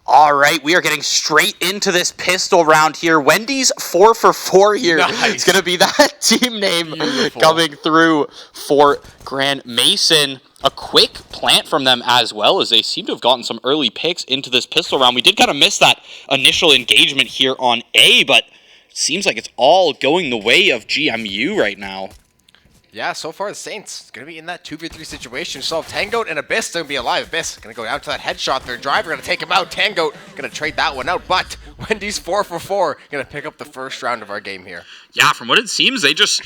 All right, we are getting straight into this pistol round here. Wendy's 4 for 4 here. Nice. It's going to be that team name coming through for Grand Mason. A quick plant from them as well, as they seem to have gotten some early picks into this pistol round. We did kind of miss that initial engagement here on A, but it seems like it's all going the way of GMU right now. Yeah, so far the Saints going to be in that 2v3 situation. So Tango and Abyss going to be alive. Abyss going to go down to that headshot. Their driver going to take him out. Tango going to trade that one out. But Wendy's 4 for 4 going to pick up the first round of our game here. Yeah, from what it seems, they just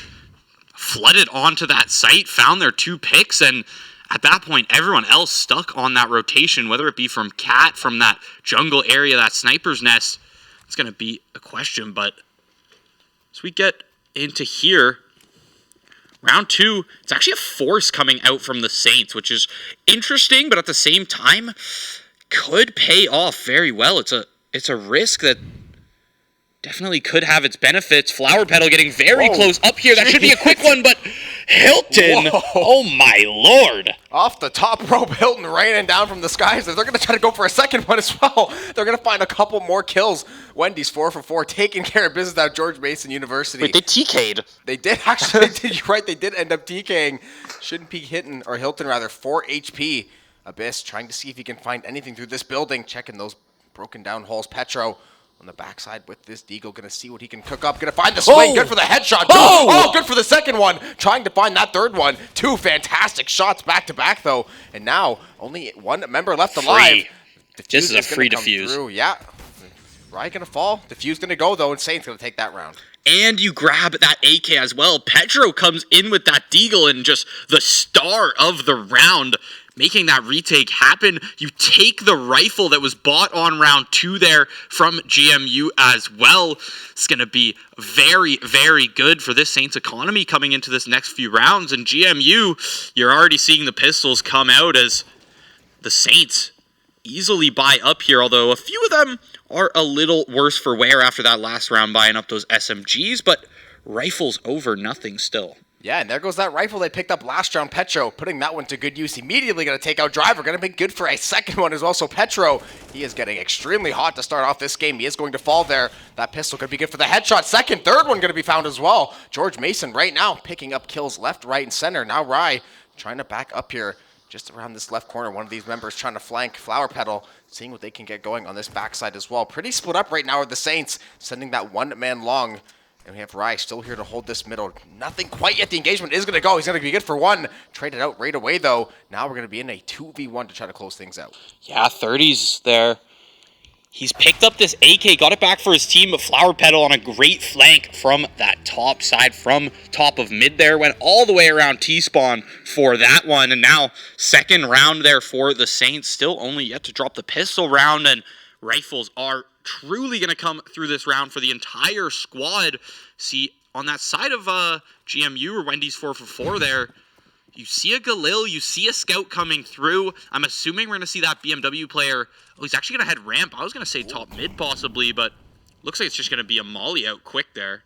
flooded onto that site, found their 2 picks, and at that point, everyone else stuck on that rotation, whether it be from Cat, from that jungle area, that sniper's nest. It's going to be a question, but as we get into here, round 2, it's actually a force coming out from the Saints, which is interesting, but at the same time, could pay off very well. It's a risk that definitely could have its benefits. Flower Petal getting very close up here. That should be a quick one, but Hilton, oh my lord. Off the top rope, Hilton raining down from the skies. They're going to try to go for a second one as well. They're going to find a couple more kills. Wendy's 4 for 4, taking care of business out George Mason University. Wait, they TK'd. They did, actually. You're right, they did end up TKing. Shouldn't be hitting, or Hilton rather, 4 HP. Abyss trying to see if he can find anything through this building, checking those broken down holes. Petro on the backside with this Deagle, going to see what he can cook up. Going to find the swing. Good for the headshot. Oh, good for the second one. Trying to find that third one. 2 fantastic shots back to back, though. And now only 1 member left alive. This is a free defuse. Through. Yeah. Rye going to fall. Defuse going to go, though, and Saints going to take that round. And you grab that AK as well. Petro comes in with that Deagle and just the star of the round, making that retake happen. You take the rifle that was bought on round 2 there from GMU as well. It's going to be very, very good for this Saints economy coming into this next few rounds. And GMU, you're already seeing the pistols come out as the Saints easily buy up here, although a few of them are a little worse for wear after that last round buying up those SMGs, but rifles over nothing still. Yeah, and there goes that rifle they picked up last round. Petro putting that one to good use. Immediately going to take out Driver. Going to be good for a second one as well. So Petro, he is getting extremely hot to start off this game. He is going to fall there. That pistol could be good for the headshot. Second, third one going to be found as well. George Mason right now picking up kills left, right, and center. Now Rye trying to back up here just around this left corner. One of these members trying to flank Flower Petal, seeing what they can get going on this backside as well. Pretty split up right now with the Saints, sending that 1-man long. And we have Rye still here to hold this middle. Nothing quite yet. The engagement is going to go. He's going to be good for 1. Traded out right away, though. Now we're going to be in a 2v1 to try to close things out. Yeah, 30's there. He's picked up this AK, got it back for his team, but Flower Petal on a great flank from that top side, from top of mid there. Went all the way around T-spawn for that one. And now second round there for the Saints. Still only yet to drop the pistol round, and rifles are truly going to come through this round for the entire squad. See, on that side of GMU, or Wendy's 4 for 4 there, you see a Galil, you see a scout coming through. I'm assuming we're going to see that BMW player. Oh, he's actually going to head ramp. I was going to say top mid possibly, but looks like it's just going to be a molly out quick there.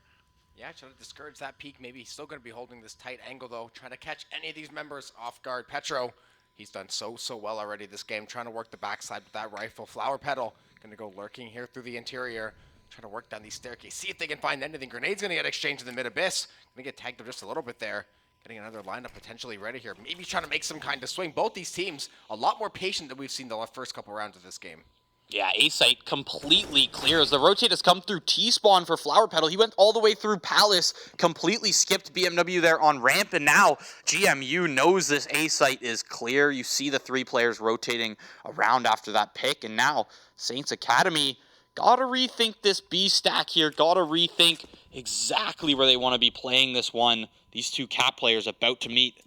Yeah, trying to discourage that peak. Maybe he's still going to be holding this tight angle, though. Trying to catch any of these members off guard. Petro, he's done so well already this game. Trying to work the backside with that rifle. Flower Petal going to go lurking here through the interior. Trying to work down these staircases. See if they can find anything. Grenade's going to get exchanged in the mid-abyss. Going to get tagged up just a little bit there. Getting another lineup potentially ready here. Maybe trying to make some kind of swing. Both these teams a lot more patient than we've seen the first couple rounds of this game. Yeah, A-site completely clear as the rotate has come through T-spawn for Flower Petal. He went all the way through Palace, completely skipped BMW there on ramp, and now GMU knows this A-site is clear. You see the 3 players rotating around after that pick, and now Saints Academy gotta rethink this B stack here, gotta rethink exactly where they want to be playing this one. These 2 Cat players about to meet.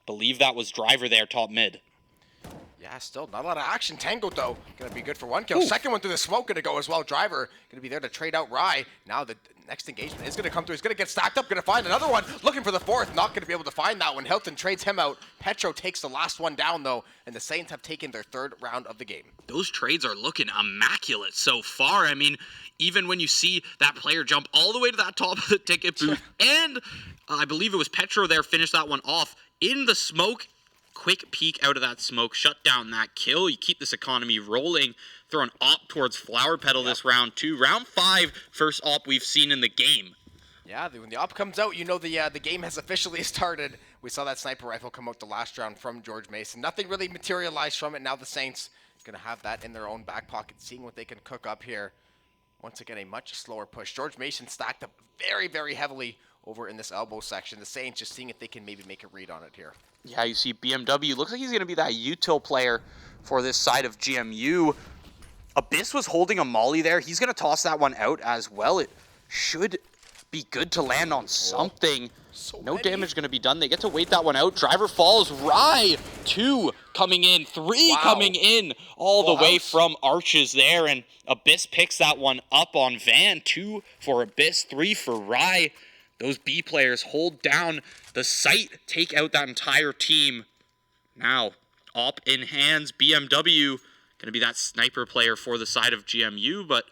Believe that was Driver there, top mid. Yeah, still not a lot of action. Tango, though, going to be good for 1 kill. Ooh. Second one through the smoke going to go as well. Driver going to be there to trade out Rye. Now the next engagement is going to come through. He's going to get stacked up, going to find another one. Looking for the 4th, not going to be able to find that one. Hilton trades him out. Petro takes the last one down, though, and the Saints have taken their 3rd round of the game. Those trades are looking immaculate so far. I mean, even when you see that player jump all the way to that top of the ticket booth, and I believe it was Petro there, finished that one off in the smoke. quick peek out of that smoke, shut down that kill. You keep this economy rolling. Throw an op towards Flower Petal this round 2. Round 5, first op we've seen in the game. Yeah, when the op comes out, you know the game has officially started. We saw that sniper rifle come out the last round from George Mason. Nothing really materialized from it. Now the Saints going to have that in their own back pocket, seeing what they can cook up here. Once again, a much slower push. George Mason stacked up very, very heavily over in this elbow section. The Saints just seeing if they can maybe make a read on it here. Yeah, you see BMW. Looks like he's going to be that util player for this side of GMU. Abyss was holding a molly there. He's going to toss that one out as well. It should be good to land on something. No damage going to be done. They get to wait that one out. Driver falls. Rye, 2 coming in. 3 coming in. All the way from Arches there. And Abyss picks that one up on Van. 2 for Abyss. 3 for Rye. Those B players hold down the site. Take out that entire team. Now, op in hands. BMW going to be that sniper player for the side of GMU. But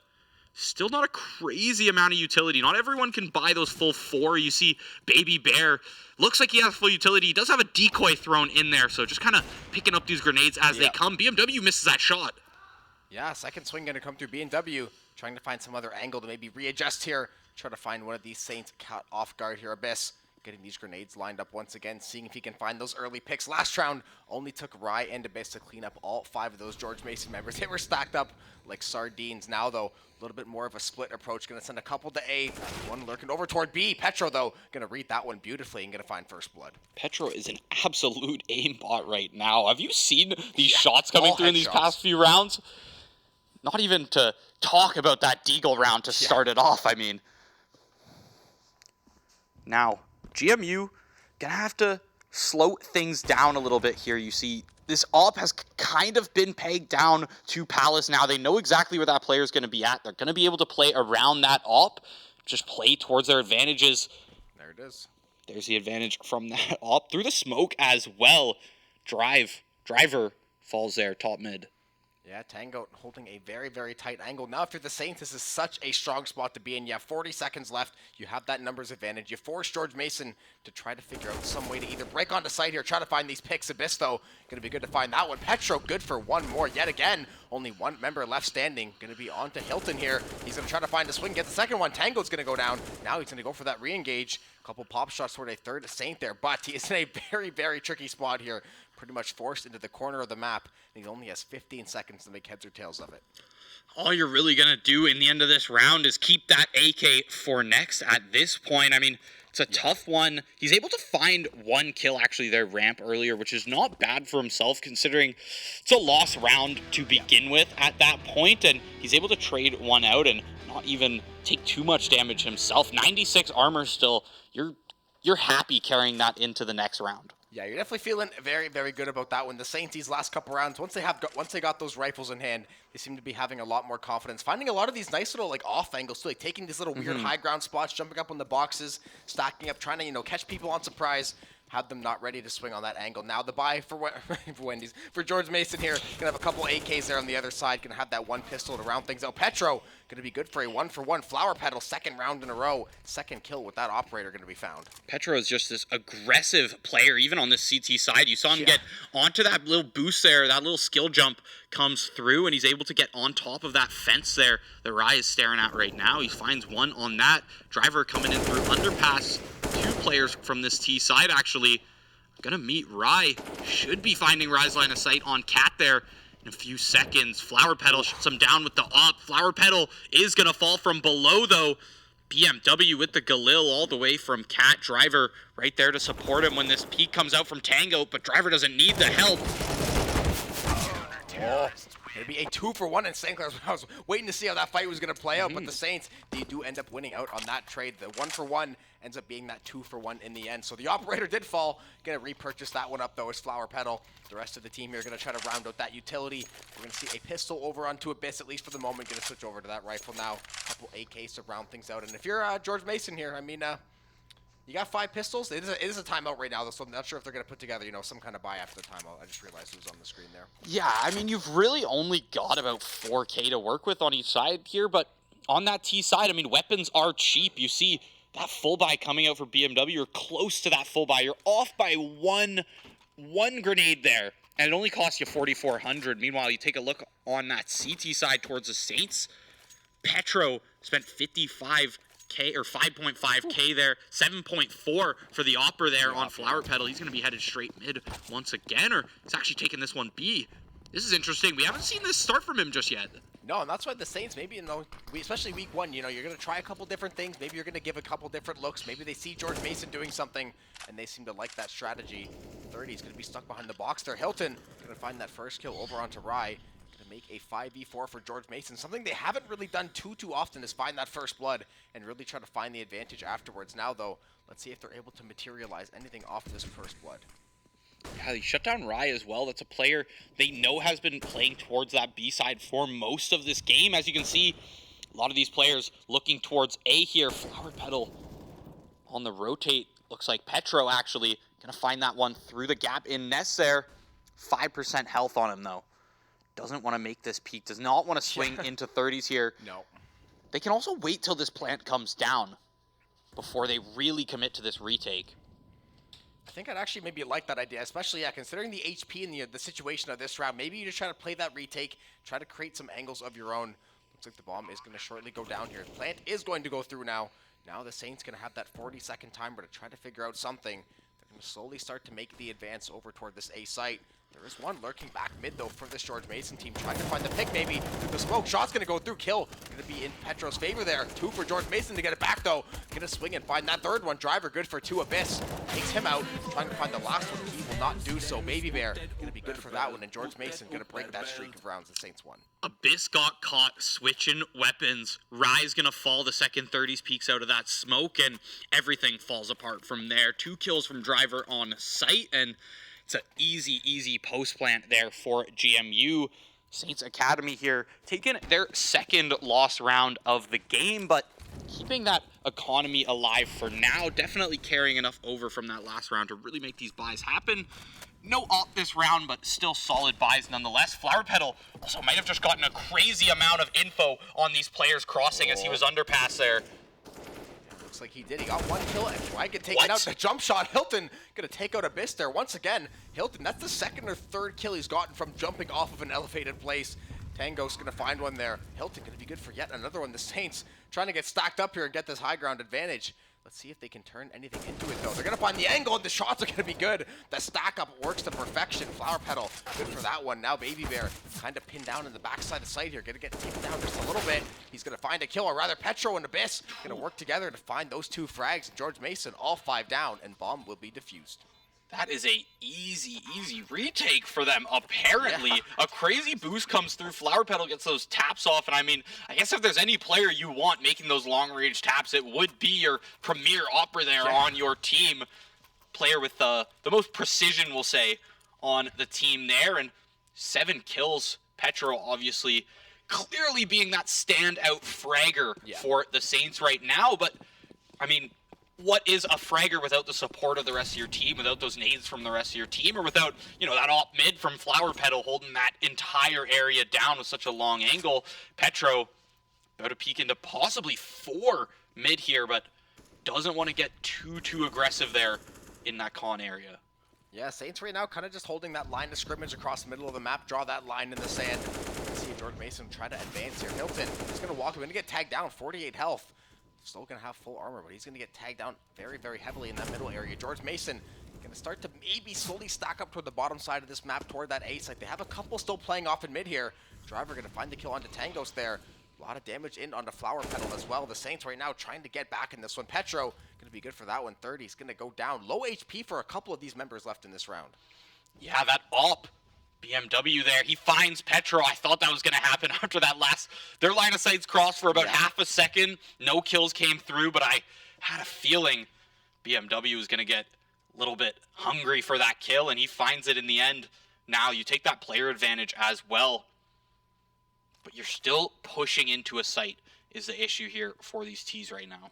still not a crazy amount of utility. Not everyone can buy those full 4. You see Baby Bear. Looks like he has full utility. He does have a decoy thrown in there, so just kind of picking up these grenades as they come. BMW misses that shot. Yeah, second swing going to come through BMW. Trying to find some other angle to maybe readjust here. Try to find one of these Saints caught off guard here. Abyss getting these grenades lined up once again, seeing if he can find those early picks. Last round only took Rye and Abyss to clean up all 5 of those George Mason members. They were stacked up like sardines. Now, though, a little bit more of a split approach. Going to send a couple to A. One lurking over toward B. Petro, though, going to read that one beautifully and going to find first blood. Petro is an absolute aimbot right now. Have you seen these shots coming through in these past few rounds? Not even to talk about that Deagle round to start it off, I mean. Now, GMU going to have to slow things down a little bit here. You see, this op has kind of been pegged down to Palace now. They know exactly where that player is going to be at. They're going to be able to play around that op, just play towards their advantages. There it is. There's the advantage from that op through the smoke as well. Driver falls there, top mid. Yeah, Tango holding a very, very tight angle. Now, if you're the Saints, this is such a strong spot to be in. You have 40 seconds left. You have that numbers advantage. You force George Mason to try to figure out some way to either break onto site here, try to find these picks. Abyss, though, going to be good to find that one. Petro, good for one more yet again. Only one member left standing. Going to be on to Hilton here. He's going to try to find a swing, get the second one. Tango's going to go down. Now he's going to go for that re-engage. A couple pop shots toward a third Saint there, but he is in a very, very tricky spot here. Pretty much forced into the corner of the map, and he only has 15 seconds to make heads or tails of it. All you're really going to do in the end of this round is keep that AK for next at this point. I mean, it's a tough one. He's able to find 1 kill actually there ramp earlier, which is not bad for himself considering it's a lost round to begin with at that point, and he's able to trade one out and not even take too much damage himself. 96 armor still. You're happy carrying that into the next round. Yeah, you're definitely feeling very, very good about that one. The Saints, these last couple rounds, once they got those rifles in hand, they seem to be having a lot more confidence. Finding a lot of these nice little off angles too, like taking these little weird high ground spots, jumping up on the boxes, stacking up, trying to catch people on surprise. Had them not ready to swing on that angle. Now the buy for Wendy's. For George Mason here, gonna have a couple AKs there on the other side. Gonna have that one pistol to round things out. Petro gonna be good for a 1-for-1. Flower Petal, second round in a row. Second kill with that operator gonna be found. Petro is just this aggressive player, even on this CT side. You saw him get onto that little boost there. That little skill jump comes through, and he's able to get on top of that fence there that Rye is staring at right now. He finds one on that. Driver coming in through underpass. 2 players from this T side actually gonna meet Rye. Should be finding Rye's line of sight on Cat there in a few seconds. Flower Petal shuts him down with the op. Flower Petal is gonna fall from below though. BMW with the Galil all the way from Cat. Driver right there to support him when this peek comes out from Tango, but Driver doesn't need the help. It'd be a 2-for-1 in St. Clair's. I was waiting to see how that fight was going to play out, but the Saints, they do end up winning out on that trade. The 1-for-1 ends up being that 2-for-1 in the end. So the operator did fall. Going to repurchase that one up, though, as Flower Petal. The rest of the team here going to try to round out that utility. We're going to see a pistol over onto Abyss, at least for the moment. Going to switch over to that rifle now. A couple AKs to round things out. And if you're George Mason here, I mean, you got 5 pistols. It is a timeout right now, though, so I'm not sure if they're going to put together, some kind of buy after the timeout. I just realized it was on the screen there. Yeah, I mean, you've really only got about 4K to work with on each side here, but on that T side, I mean, weapons are cheap. You see that full buy coming out for BMW. You're close to that full buy. You're off by 1 one grenade there, and it only costs you 4,400. Meanwhile, you take a look on that CT side towards the Saints. Petro spent 55K or 5.5K there, 7.4 for the Opera there on Flower Petal. He's going to be headed straight mid once again, or he's actually taking this one B. This is interesting. We haven't seen this start from him just yet. No, and that's why the Saints, maybe, especially week one, you're going to try a couple different things. Maybe you're going to give a couple different looks. Maybe they see George Mason doing something, and they seem to like that strategy. 30 is going to be stuck behind the box there. Hilton going to find that first kill over onto Rye. Going to make a 5v4 for George Mason. Something they haven't really done too often is find that first blood and really try to find the advantage afterwards. Now, though, let's see if they're able to materialize anything off this first blood. Yeah, they shut down Rye as well. That's a player they know has been playing towards that B side for most of this game. As you can see, a lot of these players looking towards A here. Flower Petal on the rotate. Looks like Petro actually going to find that one through the gap in NACE there. 5% health on him, though. Doesn't want to make this peak. Does not want to swing into 30s here. No. They can also wait till this plant comes down before they really commit to this retake. I think I'd actually maybe like that idea, especially, considering the HP and the situation of this round. Maybe you just try to play that retake, try to create some angles of your own. Looks like the bomb is going to shortly go down here. The plant is going to go through now. Now the Saints going to have that 40-second timer to try to figure out something. They're going to slowly start to make the advance over toward this A site. There is one lurking back mid, though, for this George Mason team. Trying to find the pick, maybe, through the smoke. Shot's going to go through. Kill going to be in Petro's favor there. 2 for George Mason to get it back, though. Going to swing and find that third one. Driver good for 2. Abyss takes him out. Trying to find the last one. He will not do so. Baby Bear going to be good for that one. And George Mason going to break that streak of rounds the Saints won. Abyss got caught switching weapons. Rye's going to fall. The second 30s peeks out of that smoke, and everything falls apart from there. 2 kills from Driver on site, and it's an easy post plant there for GMU. Saints Academy here taking their second loss round of the game, but keeping that economy alive for now. Definitely carrying enough over from that last round to really make these buys happen. No op this round, but still solid buys nonetheless. Flower Petal also might have just gotten a crazy amount of info on these players crossing as he was underpass there. Looks like he did. He got 1 kill, and Swag get taken out. The jump shot. Hilton going to take out Abyss there. Once again, Hilton, that's the second or third kill he's gotten from jumping off of an elevated place. Tango's going to find one there. Hilton going to be good for yet another one. The Saints trying to get stacked up here and get this high ground advantage. Let's see if they can turn anything into it, though. They're going to find the angle, and the shots are going to be good. The stack up works to perfection. Flower Petal, good for that one. Now Baby Bear kind of pinned down in the backside of sight here. Going to get taken down just a little bit. He's going to find a kill, or rather Petro and Abyss going to work together to find those 2 frags. George Mason, all 5 down, and bomb will be defused. That is a easy retake for them, apparently. Yeah. A crazy boost comes through. Flower Petal gets those taps off, and I mean, I guess if there's any player you want making those long-range taps, it would be your premier Opera there on your team. Player with the most precision, we'll say, on the team there, and 7 kills. Petro, obviously, clearly being that standout fragger for the Saints right now, but, I mean, what is a fragger without the support of the rest of your team, without those nades from the rest of your team, or without, that op mid from Flower Petal holding that entire area down with such a long angle? Petro about to peek into possibly 4 mid here, but doesn't want to get too aggressive there in that con area. Yeah, Saints right now kind of just holding that line of scrimmage across the middle of the map, draw that line in the sand. Let's see if George Mason try to advance here. Hilton is going to walk him in to get tagged down, 48 health. Still going to have full armor, but he's going to get tagged down very heavily in that middle area. George Mason going to start to maybe slowly stack up toward the bottom side of this map, toward that A site. They have a couple still playing off in mid here. Driver going to find the kill onto Tangos there. A lot of damage in onto Flower Petal as well. The Saints right now trying to get back in this one. Petro going to be good for that one. 30 is going to go down. Low HP for a couple of these members left in this round. Yeah, that op. BMW there, he finds Petro. I thought that was going to happen after that their line of sights crossed for about half a second. No kills came through, but I had a feeling BMW was going to get a little bit hungry for that kill, and he finds it in the end. Now, you take that player advantage as well, but you're still pushing into a site is the issue here for these Ts right now.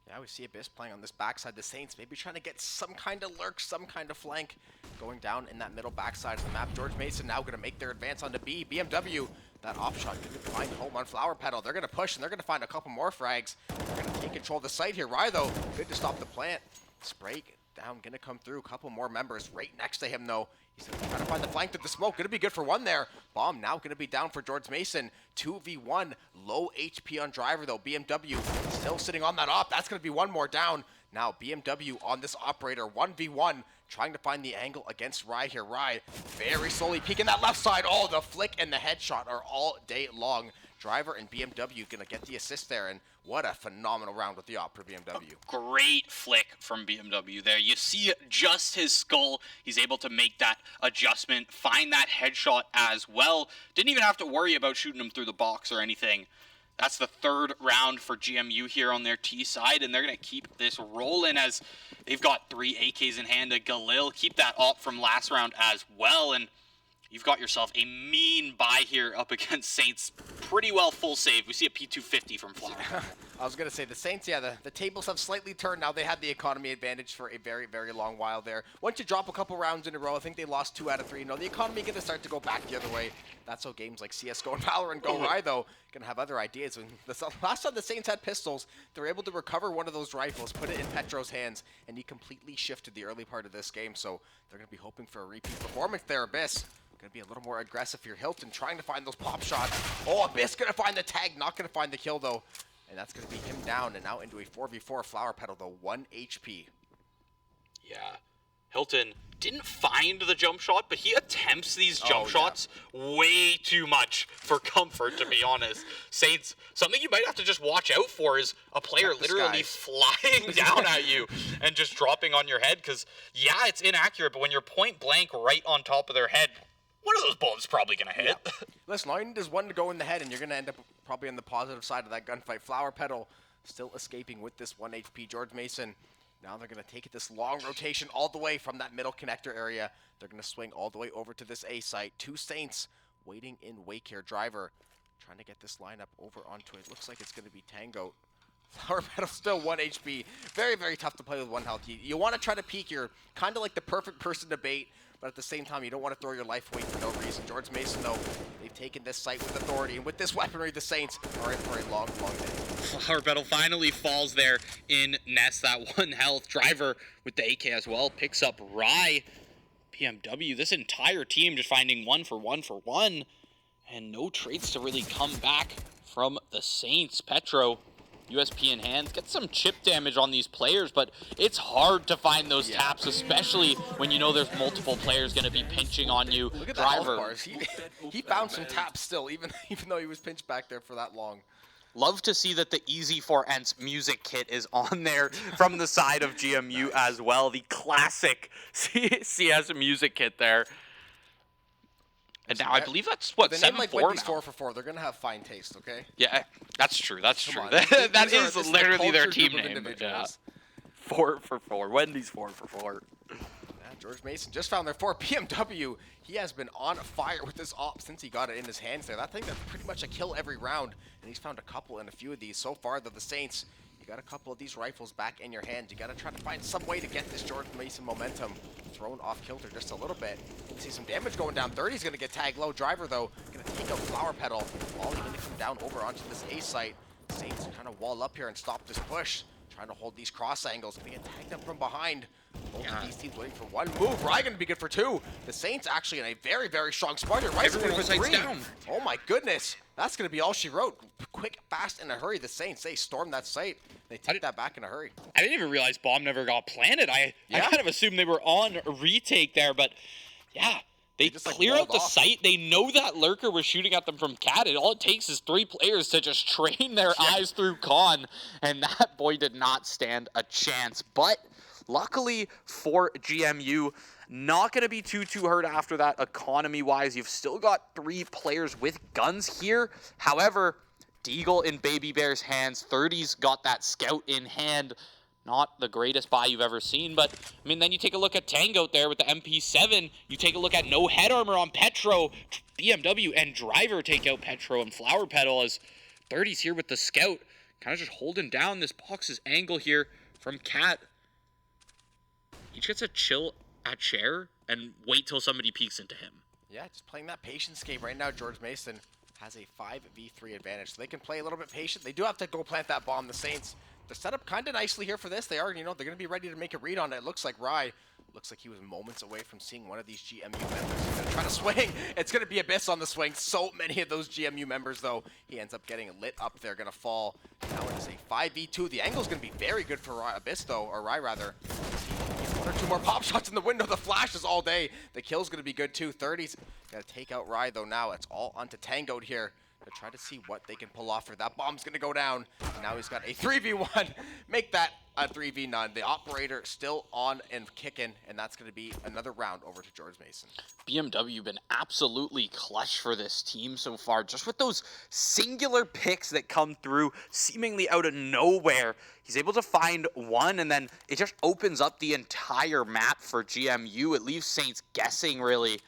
Yeah, we see Abyss playing on this backside. The Saints maybe trying to get some kind of lurk, some kind of flank going down in that middle backside of the map. George Mason now going to make their advance onto B. BMW, that off shot, going to find home on Flower Petal. They're going to push, and they're going to find a couple more frags. They're going to take control of the site here. Rye, though, good to stop the plant. Spray down, gonna come through. A couple more members right next to him, though. He's gonna try to find the flank through the smoke. Gonna be good for one there. Bomb now gonna be down for George Mason. 2v1, low HP on driver, though. BMW still sitting on that op. That's gonna be one more down. Now BMW on this operator, 1v1, trying to find the angle against Rye here. Rye very slowly peeking that left side. Oh, the flick and the headshot are all day long. Driver and BMW gonna get the assist there, and what a phenomenal round with the op for BMW. Great flick from BMW there. You see just his skull. He's able to make that adjustment, find that headshot as well. Didn't even have to worry about shooting him through the box or anything. That's the third round for GMU here on their T side, and they're going to keep this rolling as they've got 3 AKs in hand to Galil. Keep that op from last round as well, and you've got yourself a mean buy here up against Saints. Pretty well full save. We see a P250 from Flower. I was going to say, the Saints, yeah, the tables have slightly turned now. They had the economy advantage for a very, very long while there. Once you drop a couple rounds in a row, I think they lost 2 out of 3. No, the economy going to start to go back the other way. That's how games like CSGO and Valorant go right, though. Going to have other ideas. And the last time the Saints had pistols, they were able to recover one of those rifles, put it in Petro's hands, and he completely shifted the early part of this game. So they're going to be hoping for a repeat performance there, Abyss. Going to be a little more aggressive here. Hilton trying to find those pop shots. Oh, Abyss going to find the tag. Not going to find the kill, though. And that's going to be him down and now into a 4v4. Flower Petal, though, 1 HP. Yeah. Hilton didn't find the jump shot, but he attempts these jump shots way too much for comfort, to be honest. Saints, something you might have to just watch out for is a player literally flying down at you and just dropping on your head, because, yeah, it's inaccurate, but when you're point blank right on top of their head, one of those bullets is probably going to hit. Yeah. Listen, all you need is one to go in the head, and you're going to end up probably on the positive side of that gunfight. Flower Petal still escaping with this 1 HP. George Mason, now they're going to take it this long rotation all the way from that middle connector area. They're going to swing all the way over to this A site. 2 Saints waiting in wake here. Driver trying to get this lineup over onto it. Looks like it's going to be Tango. Flower Petal still 1 HP. Very, very tough to play with 1 health. You want to try to peek. You're kind of like the perfect person to bait, but at the same time, you don't want to throw your life away for no reason. George Mason, though, they've taken this site with authority, and with this weaponry, the Saints are in for a long, long day. Flower Petal finally falls there in NACE. That 1 health. Driver with the AK as well picks up Rye. BMW, this entire team just finding 1 for 1 for 1, and no trades to really come back from the Saints. Petro, USP in hand, get some chip damage on these players, but it's hard to find those taps, especially when you know there's multiple players going to be pinching on you. Look at the health bars. He found some taps still, even though he was pinched back there for that long. Love to see that the Easy for Ents music kit is on there from the side of GMU as well. The classic CS music kit there. And now I believe that's what, 7-4 now. 4 for 4. They're gonna have fine taste, okay? Yeah, that's true. That's true. That is literally their team name. Yeah. 4 for 4. Wendy's 4 for 4. Yeah, George Mason just found their 4. BMW, he has been on fire with this op since he got it in his hands there. That thing that's pretty much a kill every round, and he's found a couple in a few of these so far. Though the Saints, you got a couple of these rifles back in your hand. You got to try to find some way to get this George Mason momentum thrown off kilter just a little bit. You can see some damage going down. 30's going to get tagged low. Driver, though, going to take out Flower Petal. All going to come down over onto this A site. Saints kind of wall up here and stop this push. Trying to hold these cross angles. Going to get tagged up from behind. Both of these teams waiting for 1 move. Rye going to be good for 2. The Saints actually in a very, very strong spot here. Rye's going to 3. Down. Oh my goodness. That's going to be all she wrote. Quick, fast, in a hurry. The Saints, they stormed that site. They take that back in a hurry. I didn't even realize bomb never got planted. I kind of assumed they were on a retake there, but yeah. They just clear out the site. They know that lurker was shooting at them from Cat. All it takes is 3 players to just train their eyes through Con, and that boy did not stand a chance. But luckily for GMU, not going to be too hurt after that economy-wise. You've still got 3 players with guns here. However, Deagle in Baby Bear's hands. 30's got that scout in hand. Not the greatest buy you've ever seen, but, I mean, then you take a look at Tango there with the MP7. You take a look at no head armor on Petro. BMW and Driver take out Petro, and Flower Petal as 30's here with the scout. Kind of just holding down this box's angle here from Cat. He just gets to chill at chair and wait till somebody peeks into him. Yeah, just playing that patience game right now. George Mason has a 5v3 advantage, so they can play a little bit patient. They do have to go plant that bomb. The Saints, they're set up kind of nicely here for this. They are, they're going to be ready to make a read on it. It looks like Rye, looks like he was moments away from seeing one of these GMU members. He's going to try to swing. It's going to be Abyss on the swing. So many of those GMU members, though. He ends up getting lit up there, going to fall. Now it is a 5v2. The angle's going to be very good for Abyss, though, or Rye, rather. He's one or two more pop shots in the window. The flashes all day. The kill's going to be good, too. 30's going to take out Rye, though, now. It's all onto Tangoed here to try to see what they can pull off for that. Bomb's going to go down. And now he's got a 3v1. Make that a 3v9. The operator still on and kicking, and that's going to be another round over to George Mason. BMW been absolutely clutch for this team so far, just with those singular picks that come through seemingly out of nowhere. He's able to find one, and then it just opens up the entire map for GMU. It leaves Saints guessing, really.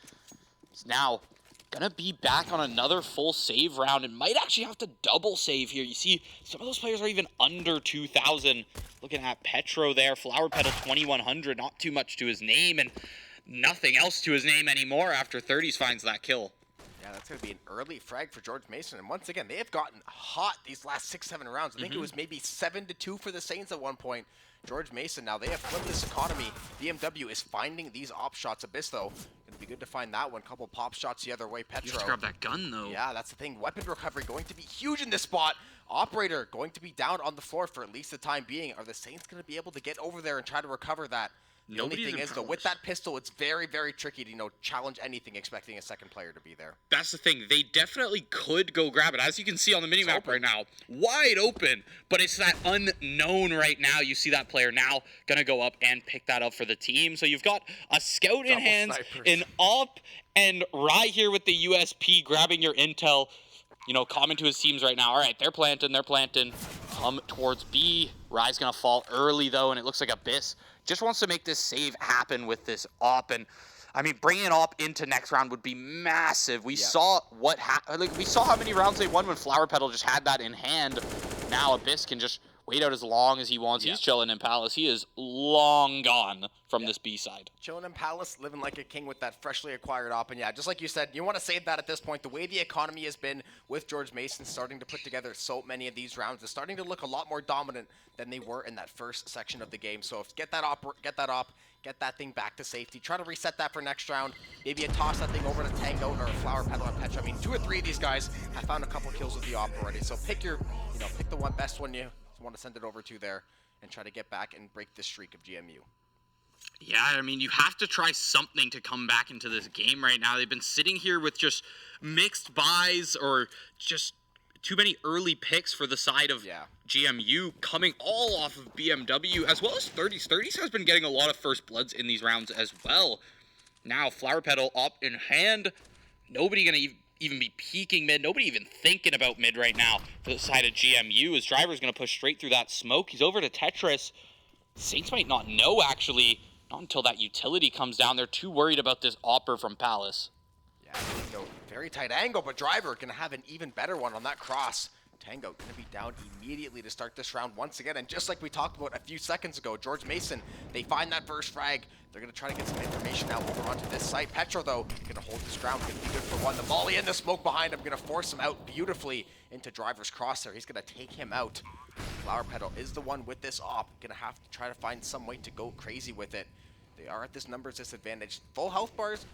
It's now gonna be back on another full save round and might actually have to double save here. You see, some of those players are even under 2,000. Looking at Petro there, Flower Petal 2,100, not too much to his name, and nothing else to his name anymore after 30s finds that kill. Yeah, that's going to be an early frag for George Mason. And once again, they have gotten hot these last 6-7 rounds. I think it was maybe 7-2 for the Saints at one point. George Mason, now they have flipped this economy. BMW is finding these op shots. Abyss, though, going to be good to find that one. Couple pop shots the other way. Petro. You have to grab that gun, though. Yeah, that's the thing. Weapon recovery going to be huge in this spot. Operator going to be down on the floor for at least the time being. Are the Saints going to be able to get over there and try to recover that? The only thing is, though, with that pistol, it's very, very tricky to, challenge anything expecting a second player to be there. That's the thing. They definitely could go grab it. As you can see on the minimap right now, wide open, but it's that unknown right now. You see that player now going to go up and pick that up for the team. So you've got a scout in hands, an op, and Rye here with the USP grabbing your intel, common to his teams right now. All right, they're planting. Come towards B. Rye's going to fall early, though, and it looks like Abyss just wants to make this save happen with this op. And I mean, bringing an op into next round would be massive. We saw what we saw how many rounds they won when Flower Petal just had that in hand. Now Abyss can just wait out as long as he wants. He's chilling in Palace. He is long gone from this B side. Chilling in Palace, living like a king with that freshly acquired op. And yeah, just like you said, you want to save that at this point. The way the economy has been with George Mason starting to put together so many of these rounds, is starting to look a lot more dominant than they were in that first section of the game. So if get that thing back to safety. Try to reset that for next round. Maybe toss that thing over to Tango or Flower Petal and Petro. I mean, 2 or 3 of these guys have found a couple kills with the op already. So pick your, pick the best one you want to send it over to there and try to get back and break this streak of GMU. Yeah, I mean, you have to try something to come back into this game right now. They've been sitting here with just mixed buys or just too many early picks for the side of GMU, coming all off of BMW, as well as 30s. 30s has been getting a lot of first bloods in these rounds as well. Now, Flower Petal up in hand. Nobody going to even be peeking mid. Nobody even thinking about mid right now for the side of GMU. His driver's going to push straight through that smoke. He's over to Tetris. Saints might not know, actually. Not until that utility comes down. They're too worried about this opper from Palace. Yeah, Tango, very tight angle, but Driver going to have an even better one on that cross. Tango going to be down immediately to start this round once again. And just like we talked about a few seconds ago, George Mason, they find that first frag. They're going to try to get some information now over onto this site. Petro, though, going to hold his ground. Going to be good for one. The volley and the smoke behind him going to force him out beautifully into Driver's crosshair. He's going to take him out. Flower Petal is the one with this op. Going to have to try to find some way to go crazy with it. They are at this numbers disadvantage. Full health bars,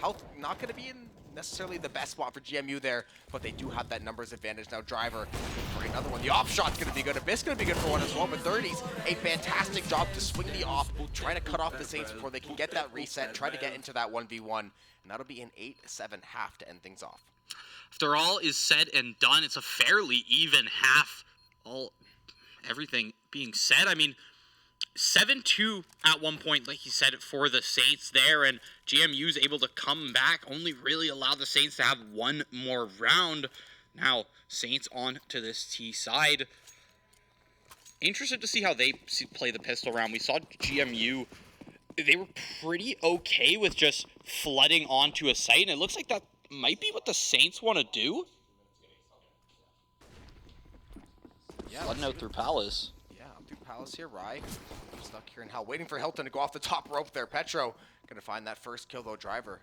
health not going to be in necessarily the best spot for GMU there, but they do have that numbers advantage. Now Driver for another one. The op shot's going to be good. Abyss going to be good for one as well, but 30s, a fantastic job to swing the op, trying to cut off the Saints before they can get that reset, try to get into that 1v1, and that'll be an 8-7 half to end things off. After all is said and done, it's a fairly even half, everything being said. I mean, 7-2 at one point, like you said, for the Saints there, and GMU's able to come back, only really allow the Saints to have one more round. Now, Saints on to this T side. Interested to see how they play the pistol round. We saw GMU, they were pretty okay with just flooding onto a site, and it looks like that might be what the Saints want to do. Yeah, flooding out through Palace. Palace here, Rye stuck here in hell, waiting for Hilton to go off the top rope there. Petro gonna find that first kill though. Driver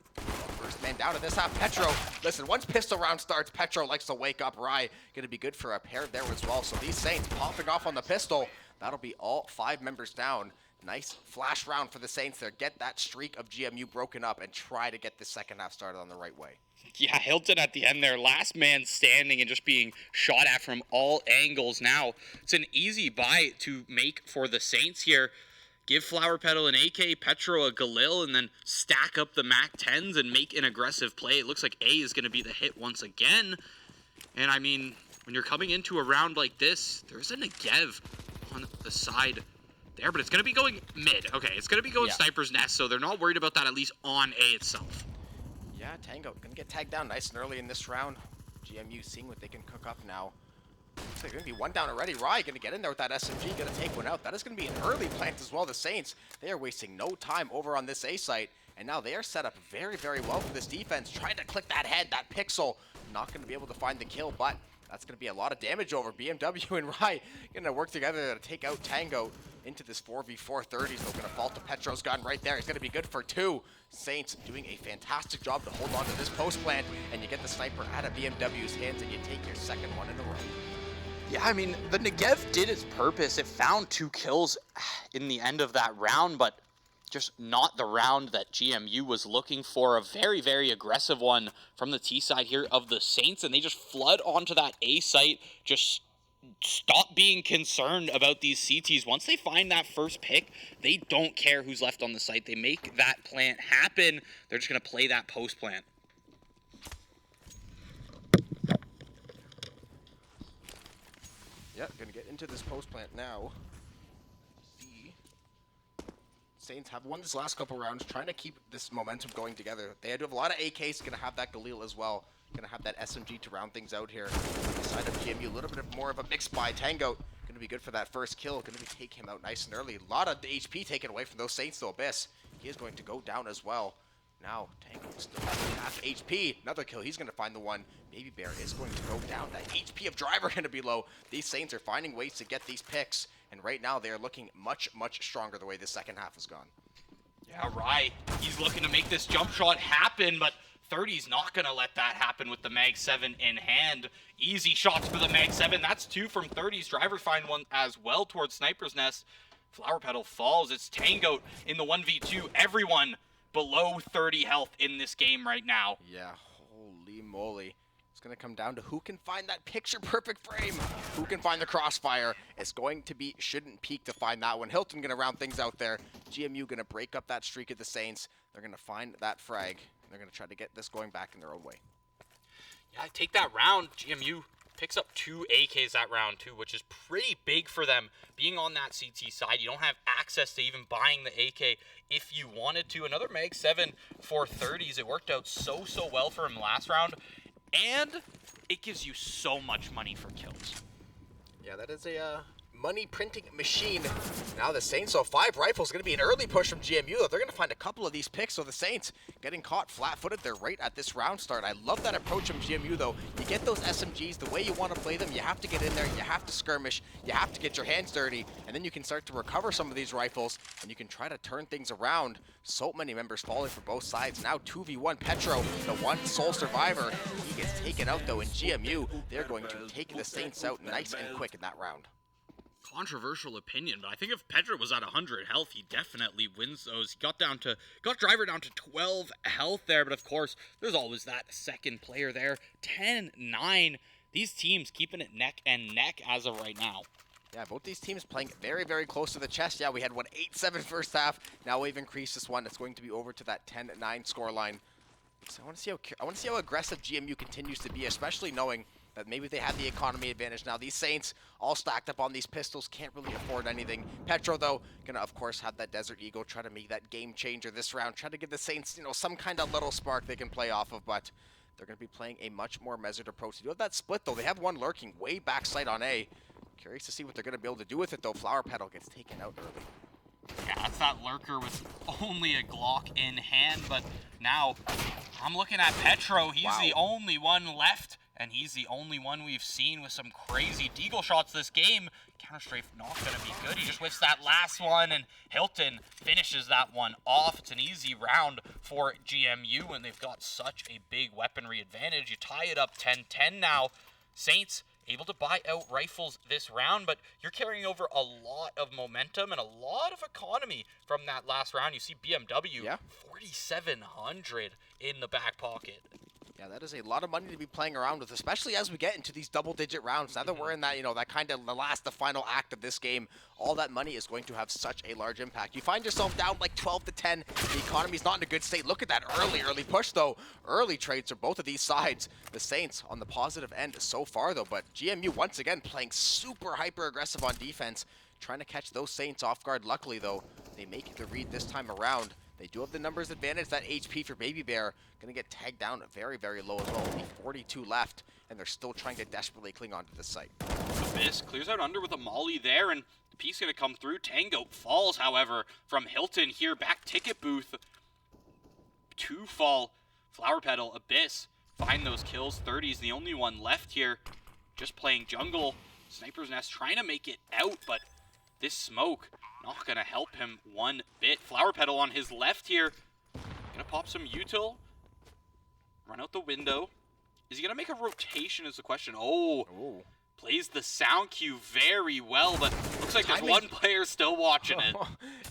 first man down to this half. Petro, listen, once pistol round starts, Petro likes to wake up. Rye gonna be good for a pair there as well. So these Saints popping off on the pistol. That'll be all 5 members down. Nice flash round for the Saints there. Get that streak of GMU broken up and try to get the second half started on the right way. Yeah, Hilton at the end there, last man standing and just being shot at from all angles. Now, it's an easy buy to make for the Saints here. Give Flower Petal an AK, Petro a Galil, and then stack up the MAC-10s and make an aggressive play. It looks like A is going to be the hit once again. And I mean, when you're coming into a round like this, there's a Negev on the side there, but it's going to be going mid. Okay, it's going to be going Sniper's Nest, so they're not worried about that, at least on A itself. Yeah, Tango going to get tagged down nice and early in this round. GMU seeing what they can cook up now. Looks like they're going to be one down already. Rai going to get in there with that SMG, going to take one out. That is going to be an early plant as well. The Saints, they are wasting no time over on this A site, and now they are set up very, very well for this defense. Trying to click that head, that pixel. Not going to be able to find the kill, but that's going to be a lot of damage over. BMW and Rai going to work together to take out Tango into this 4v4 30s. They're going to fall to Petro's gun right there. It's going to be good for 2. Saints doing a fantastic job to hold on to this post plant, and you get the sniper out of BMW's hands, and you take your second one in a row. Yeah, I mean, the Negev did its purpose. It found 2 kills in the end of that round, but just not the round that GMU was looking for. A very, very aggressive one from the T side here of the Saints, and they just flood onto that A site, just stop being concerned about these CTs. Once they find that first pick, they don't care who's left on the site. They make that plant happen. They're just going to play that post plant. Yep, going to get into this post plant now. Saints have won this last couple rounds, trying to keep this momentum going together. They do have a lot of AKs, going to have that Galil as well. Going to have that SMG to round things out here. On the side of GMU, a little bit more of a mixed buy. Tango going to be good for that first kill. Going to be take him out nice and early. A lot of the HP taken away from those Saints to Abyss. He is going to go down as well. Now, Tango still has half HP. Another kill. He's going to find the one. Baby Bear is going to go down. That HP of Driver going to be low. These Saints are finding ways to get these picks. And right now, they are looking much, much stronger the way the second half has gone. Yeah, right. He's looking to make this jump shot happen, but 30's not going to let that happen with the Mag 7 in hand. Easy shots for the Mag 7. That's 2 from 30's. Driver find one as well towards Sniper's Nest. Flower Petal falls. It's Tango in the 1v2. Everyone below 30 health in this game right now. Yeah, holy moly. It's going to come down to who can find that picture-perfect frame. Who can find the crossfire. It's going to be Shouldn't Peek to find that one. Hilton going to round things out there. GMU going to break up that streak of the Saints. They're going to find that frag. They're going to try to get this going back in their own way. Yeah, take that round. GMU picks up 2 AKs that round too, which is pretty big for them. Being on that CT side, you don't have access to even buying the AK if you wanted to. Another Mag 7 for 30s. It worked out so well for him last round. And it gives you so much money for kills. Yeah, that is a money printing machine. Now the Saints, so 5 rifles, going to be an early push from GMU. They're going to find a couple of these picks. So the Saints getting caught flat-footed. They're right at this round start. I love that approach from GMU, though. You get those SMGs the way you want to play them. You have to get in there. You have to skirmish. You have to get your hands dirty. And then you can start to recover some of these rifles. And you can try to turn things around. So many members falling for both sides. Now 2v1 Petro, the one sole survivor. He gets taken out, though, in GMU. They're going to take the Saints out nice and quick in that round. Controversial opinion, but I think if Pedro was at 100 health, he definitely wins those. He got Driver down to 12 health there, but of course, there's always that second player there. 10-9. These teams keeping it neck and neck as of right now. Yeah, both these teams playing very, very close to the chest. Yeah, we had 8-7 first half. Now we've increased this one. It's going to be over to that 10-9 scoreline. So I want to see how aggressive GMU continues to be, especially knowing that maybe they have the economy advantage now. These Saints all stacked up on these pistols, can't really afford anything. Petro, though, gonna of course have that Desert Eagle, try to make that game changer this round, try to give the Saints, some kind of little spark they can play off of, but they're gonna be playing a much more measured approach. They do have that split, though. They have one lurking way back side on A. Curious to see what they're gonna be able to do with it, though. Flower Petal gets taken out early. Yeah, that's that lurker with only a Glock in hand, but now I'm looking at Petro. He's the only one left, and he's the only one we've seen with some crazy deagle shots this game. Counter-strafe not going to be good. He just whiffs that last one, and Hilton finishes that one off. It's an easy round for GMU, and they've got such a big weaponry advantage. You tie it up 10-10 now. Saints able to buy out rifles this round, but you're carrying over a lot of momentum and a lot of economy from that last round. You see BMW, 4,700 in the back pocket. Yeah, that is a lot of money to be playing around with, especially as we get into these double-digit rounds. Now that we're in that, that kind of the final act of this game, all that money is going to have such a large impact. You find yourself down like 12-10. The economy's not in a good state. Look at that early push, though. Early trades are both of these sides. The Saints on the positive end so far, though, but GMU once again playing super hyper-aggressive on defense, trying to catch those Saints off guard. Luckily, though, they make the read this time around. They do have the numbers advantage. That HP for Baby Bear going to get tagged down very, very low as well. Only 42 left, and they're still trying to desperately cling onto this site. Abyss clears out under with a molly there, and the piece going to come through. Tango falls, however, from Hilton here. Back ticket booth. 2 fall. Flower Petal, Abyss find those kills. 30's the only one left here. Just playing jungle. Sniper's Nest trying to make it out, but this smoke not going to help him one bit. Flower Petal on his left here. Going to pop some util. Run out the window. Is he going to make a rotation is the question. Oh, plays the sound cue very well, but looks like there's one player still watching it.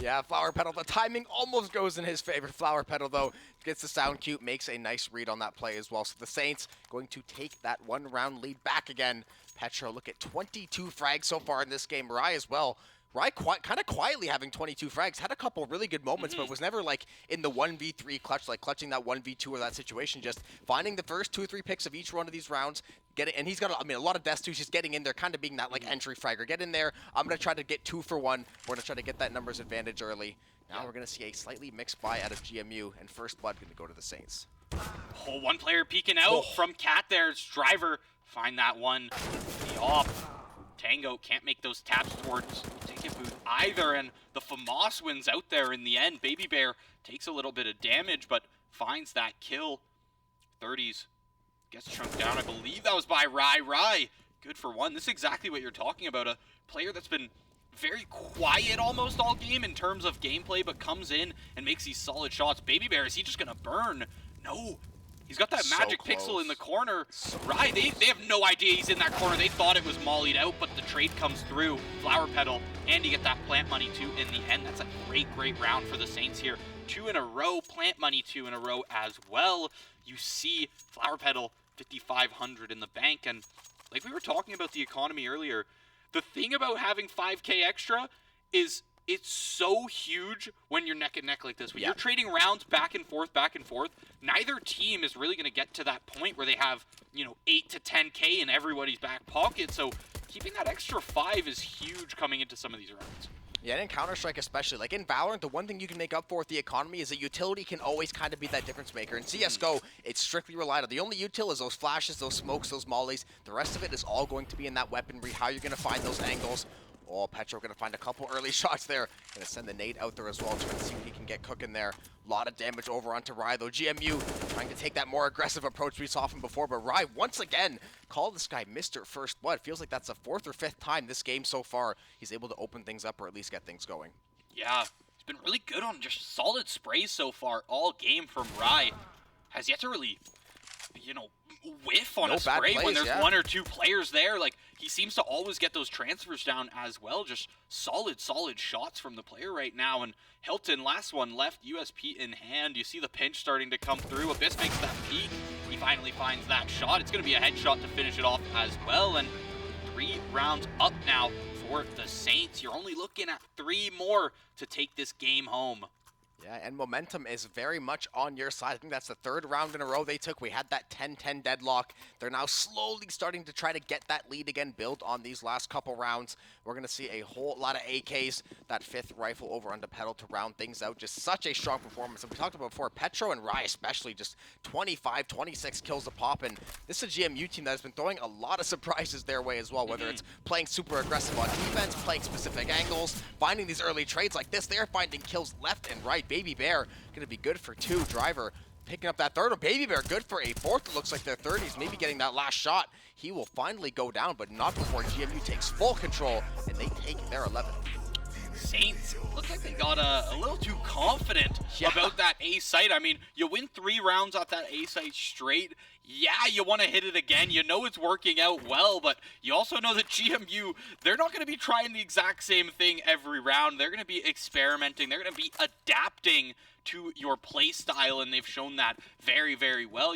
Yeah, Flower Petal. The timing almost goes in his favor. Flower Petal, though, gets the sound cue, makes a nice read on that play as well. So the Saints going to take that 1-round lead back again. Petro, look at 22 frags so far in this game. Rai as well. Rai kind of quietly having 22 frags, had a couple really good moments, but was never like in the 1v3 clutch, like clutching that 1v2 or that situation, just finding the first 2 or 3 picks of each one of these rounds, and he's got, a lot of deaths too, just getting in there, kind of being that like entry fragger. Get in there, I'm going to try to get 2 for 1, we're going to try to get that numbers advantage early. Now we're going to see a slightly mixed buy out of GMU, and first blood going to go to the Saints. Oh, one player peeking out from Cat there. It's Driver, find that one, the off. Tango can't make those taps towards ticket booth either, and the FAMAS wins out there in the end. Baby Bear takes a little bit of damage, but finds that kill. 30's gets chunked down. I believe that was by Rai. Good for 1. This is exactly what you're talking about. A player that's been very quiet almost all game in terms of gameplay, but comes in and makes these solid shots. Baby Bear, is he just going to burn? No. He's got that magic pixel in the corner. Right, they have no idea he's in that corner. They thought it was mollied out, but the trade comes through. Flower Petal, and you get that plant money too in the end. That's a great round for the Saints here. 2 in a row, plant money 2 in a row as well. You see Flower Petal, 5,500 in the bank, and like we were talking about the economy earlier, the thing about having 5K extra is it's so huge when you're neck and neck like this. When you're trading rounds back and forth, neither team is really going to get to that point where they have, 8 to 10K in everybody's back pocket. So keeping that extra 5 is huge coming into some of these rounds. Yeah, and in Counter-Strike especially. Like in Valorant, the one thing you can make up for with the economy is that utility can always kind of be that difference maker. In CSGO, it's strictly relied on. The only util is those flashes, those smokes, those mollies. The rest of it is all going to be in that weaponry, how you're going to find those angles. Oh, Petro going to find a couple early shots there. Going to send the nade out there as well, trying to see what he can get cooking there. A lot of damage over onto Rai, though. GMU trying to take that more aggressive approach we saw from before, but Rai, once again, call this guy Mr. First Blood. Feels like that's the 4th or 5th time this game so far he's able to open things up or at least get things going. Yeah, he's been really good on just solid sprays so far all game from Rai. Has yet to really, whiff on a spray when there's 1 or 2 players there. Like, he seems to always get those transfers down as well. Just solid shots from the player right now. And Hilton, last one left, USP in hand. You see the pinch starting to come through. Abyss makes that peek. He finally finds that shot. It's going to be a headshot to finish it off as well. And 3 rounds up now for the Saints. You're only looking at 3 more to take this game home. Yeah, and momentum is very much on your side. I think that's the 3rd round in a row they took. We had that 10-10 deadlock. They're now slowly starting to try to get that lead again, build on these last couple rounds. We're going to see a whole lot of AKs. That 5th rifle over onto Petal to round things out. Just such a strong performance. And we talked about before, Petro and Rai especially, just 25, 26 kills a pop. And this is a GMU team that has been throwing a lot of surprises their way as well, whether it's playing super aggressive on defense, playing specific angles, finding these early trades like this. They're finding kills left and right. Baby Bear going to be good for 2. Driver picking up that 3rd one. Baby Bear good for a 4th. It looks like their 30s maybe getting that last shot. He will finally go down, but not before GMU takes full control and they take their 11th. Saints look like they got a little too confident bummed about that A site. I mean, you win 3 rounds off that A site straight. Yeah, you want to hit it again. You know it's working out well, but you also know that GMU, they're not going to be trying the exact same thing every round. They're going to be experimenting. They're going to be adapting to your play style, and they've shown that very, very well.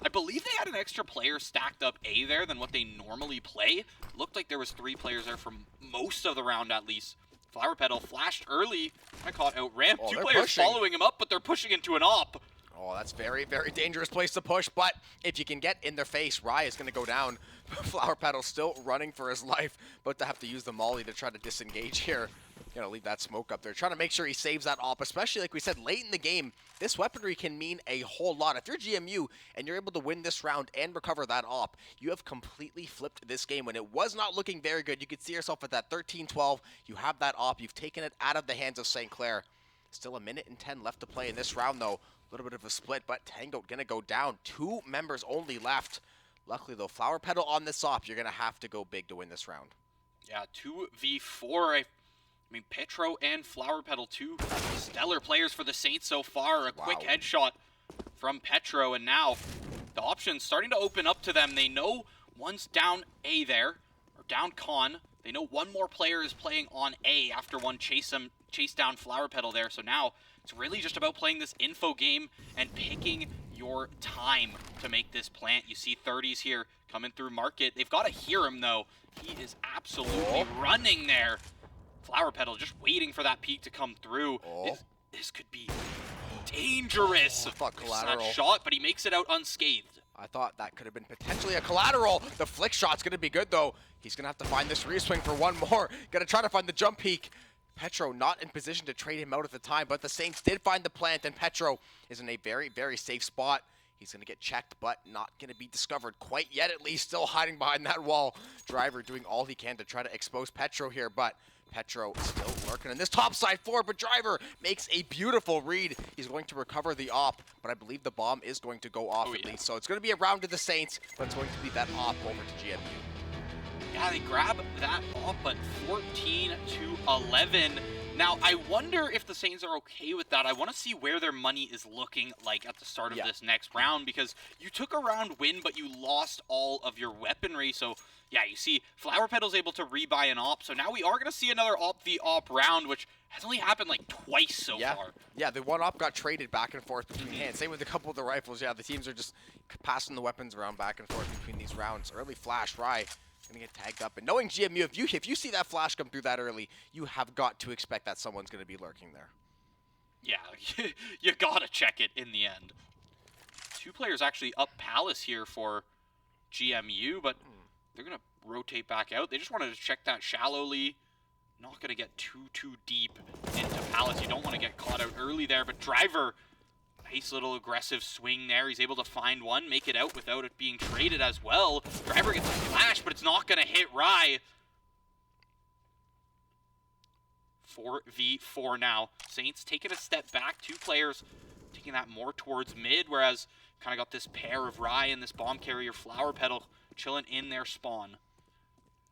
I believe they had an extra player stacked up A there than what they normally play. Looked like there was 3 players there for most of the round at least. Flower Petal flashed early. I caught out ramp. 2 players pushing, following him up, but they're pushing into an op. Oh, that's very, very dangerous place to push, but if you can get in their face, Rye is going to go down. Flower Petal still running for his life, but to have to use the molly to try to disengage here. Gonna leave that smoke up there, trying to make sure he saves that op, especially like we said, late in the game. This weaponry can mean a whole lot. If you're GMU and you're able to win this round and recover that op, you have completely flipped this game. When it was not looking very good, you could see yourself at that 13-12. You have that op, you've taken it out of the hands of St. Clair. Still a minute and 10 left to play in this round, though. A little bit of a split, but Tango gonna go down. 2 members only left. Luckily, though, Flower Petal on this op, you're gonna have to go big to win this round. Yeah, 2v4. I mean, Petro and Flower Petal, 2 stellar players for the Saints so far. A quick headshot from Petro, and now the options starting to open up to them. They know one's down A there, or down Con. They know one more player is playing on A after one chase down Flower Petal there. So now it's really just about playing this info game and picking your time to make this plant. You see 30s here coming through market. They've got to hear him, though. He is absolutely running there. Flower Petal just waiting for that peak to come through. This could be dangerous. I thought collateral. It's not shot, but he makes it out unscathed. I thought that could have been potentially a collateral. The flick shot's going to be good, though. He's going to have to find this re-swing for one more. Going to try to find the jump peak. Petro not in position to trade him out at the time, but the Saints did find the plant, and Petro is in a very, very safe spot. He's going to get checked, but not going to be discovered quite yet, at least. Still hiding behind that wall. Driver doing all he can to try to expose Petro here, but Petro still lurking in this top side forward, but Driver makes a beautiful read. He's going to recover the op, but I believe the bomb is going to go off at least. So it's going to be a round to the Saints, but it's going to be that op over to GMU. Yeah, they grab that op, but 14-11. Now, I wonder if the Saints are okay with that. I want to see where their money is looking like at the start of this next round, because you took a round win, but you lost all of your weaponry. So, yeah, you see Flower Petal's able to rebuy an op. So now we are going to see another op v op round, which has only happened like twice so far. Yeah, the one op got traded back and forth between hands. Same with a couple of the rifles. Yeah, the teams are just passing the weapons around back and forth between these rounds. Early flash, Rye gonna get tagged up, and knowing GMU, if you see that flash come through that early, you have got to expect that someone's gonna be lurking there. Yeah, you gotta check it in the end. 2 players actually up Palace here for GMU, but they're gonna rotate back out. They just wanted to check that shallowly. Not gonna get too deep into Palace. You don't want to get caught out early there, but Driver, nice little aggressive swing there. He's able to find one, make it out without it being traded as well. Driver gets a flash, but it's not going to hit Rye. 4v4 now. Saints taking a step back. 2 players taking that more towards mid, whereas kind of got this pair of Rye and this bomb carrier Flower Petal chilling in their spawn.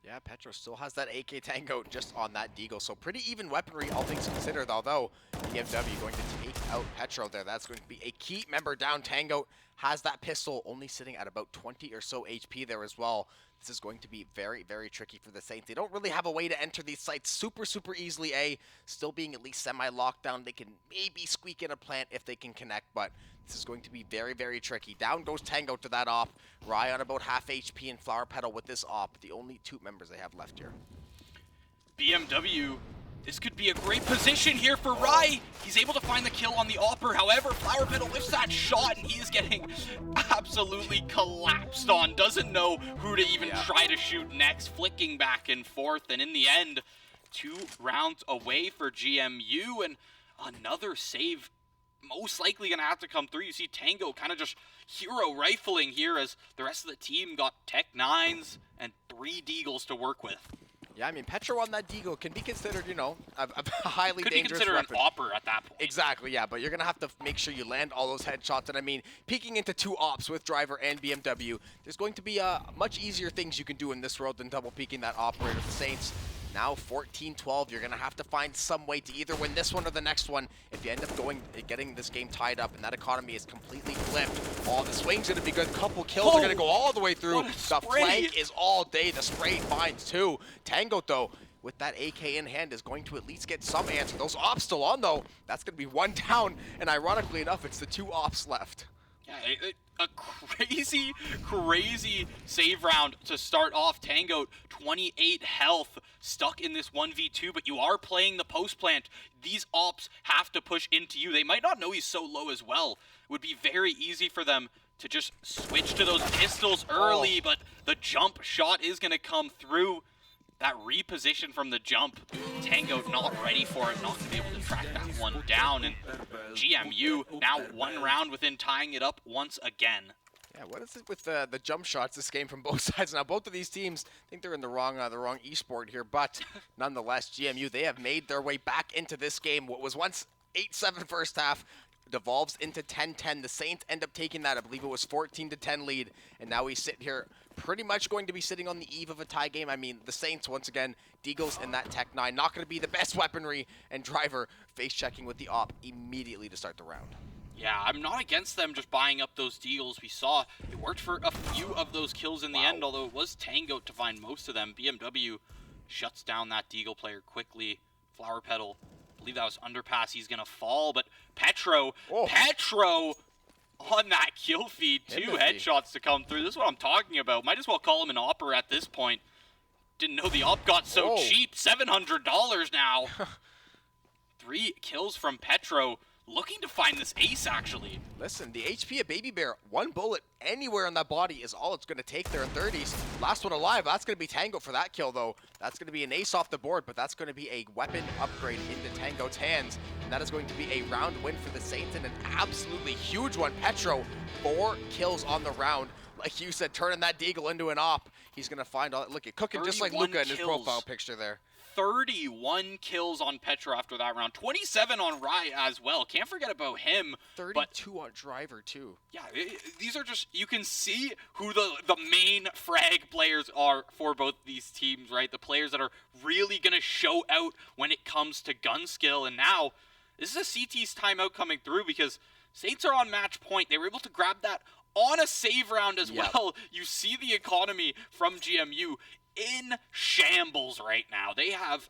Yeah, Petro still has that AK Tango just on that Deagle, so pretty even weaponry, all things considered, although BMW going to take out Petro there. That's going to be a key member down. Tango has that pistol only sitting at about 20 or so HP there as well. This is going to be very, very tricky for the Saints. They don't really have a way to enter these sites super easily, still being at least semi-locked down. They can maybe squeak in a plant if they can connect, but this is going to be very, very tricky. Down goes Tango to that op. Rye on about half HP and Flower Petal with this op. The only 2 members they have left here. BMW, this could be a great position here for Rye. He's able to find the kill on the Opper. However, Flower Petal lifts that shot, and he is getting absolutely collapsed on. Doesn't know who to even try to shoot next. Flicking back and forth, and in the end, 2 rounds away for GMU, and another save most likely going to have to come through. You see Tango kind of just hero rifling here as the rest of the team got Tech 9s and 3 Deagles to work with. Yeah, I mean, Petro on that Deagle can be considered, you know, a highly dangerous weapon. Could be considered weapon. an Opper at that point. Exactly, yeah, but you're going to have to make sure you land all those headshots. And I mean, peeking into 2 ops with Driver and BMW, there's going to be much easier things you can do in this world than double peeking that operator. The Saints Now 14-12. You're going to have to find some way to either win this one or the next one if you end up getting this game tied up, and that economy is completely flipped. Oh, the swing's going to be good. Couple kills are going to go all the way through. The flank is all day. The spray finds two. Tango, though, with that AK in hand, is going to at least get some answer. Those ops still on, though. That's going to be one down, and ironically enough, it's the two ops left. Yeah, a crazy, crazy save round to start off. Tango, 28 health, stuck in this 1v2, but you are playing the post plant. These ops have to push into you. They might not know he's so low as well. It would be very easy for them to just switch to those pistols early, but the jump shot is going to come through. That reposition from the jump, Tango not ready for it, not going to be able to track that one down, and GMU now one round within tying it up once again. Yeah, what is it with the jump shots this game from both sides? Now, both of these teams, I think they're in the wrong esport here, but nonetheless, GMU, they have made their way back into this game. What was once 8-7 first half devolves into 10-10. The Saints end up taking that. I believe it was 14-10 lead, and now we sit here pretty much going to be sitting on the eve of a tie game. I mean, the Saints, once again, Deagles and that Tech 9, not going to be the best weaponry, and Driver face-checking with the op immediately to start the round. Yeah, I'm not against them just buying up those deals. We saw it worked for a few of those kills in the end, although it was Tango to find most of them. BMW shuts down that Deagle player quickly. Flower Petal, I believe that was underpass. He's going to fall, but Petro on that kill feed. Two headshots to come through. This is what I'm talking about. Might as well call him an opper at this point. Didn't know the op got so cheap. $700 now. 3 kills from Petro. Looking to find this ace, actually. Listen, the HP of Baby Bear, one bullet anywhere on that body is all it's going to take there in 30s. Last one alive, that's going to be Tango for that kill, though. That's going to be an ace off the board, but that's going to be a weapon upgrade into Tango's hands. And that is going to be a round win for the Saints, and an absolutely huge one. Petro, 4 kills on the round. Like you said, turning that Deagle into an op. He's going to find all... Look, cooking just like Luka in his profile picture there. 31 kills on Petro after that round. 27 on Rye as well. Can't forget about him. 32 on Driver, too. Yeah, these are just... You can see who the main frag players are for both these teams, right? The players that are really going to show out when it comes to gun skill. And now, this is a CT's timeout coming through because Saints are on match point. They were able to grab that on a save round as well. You see the economy from GMU in shambles right now. They have,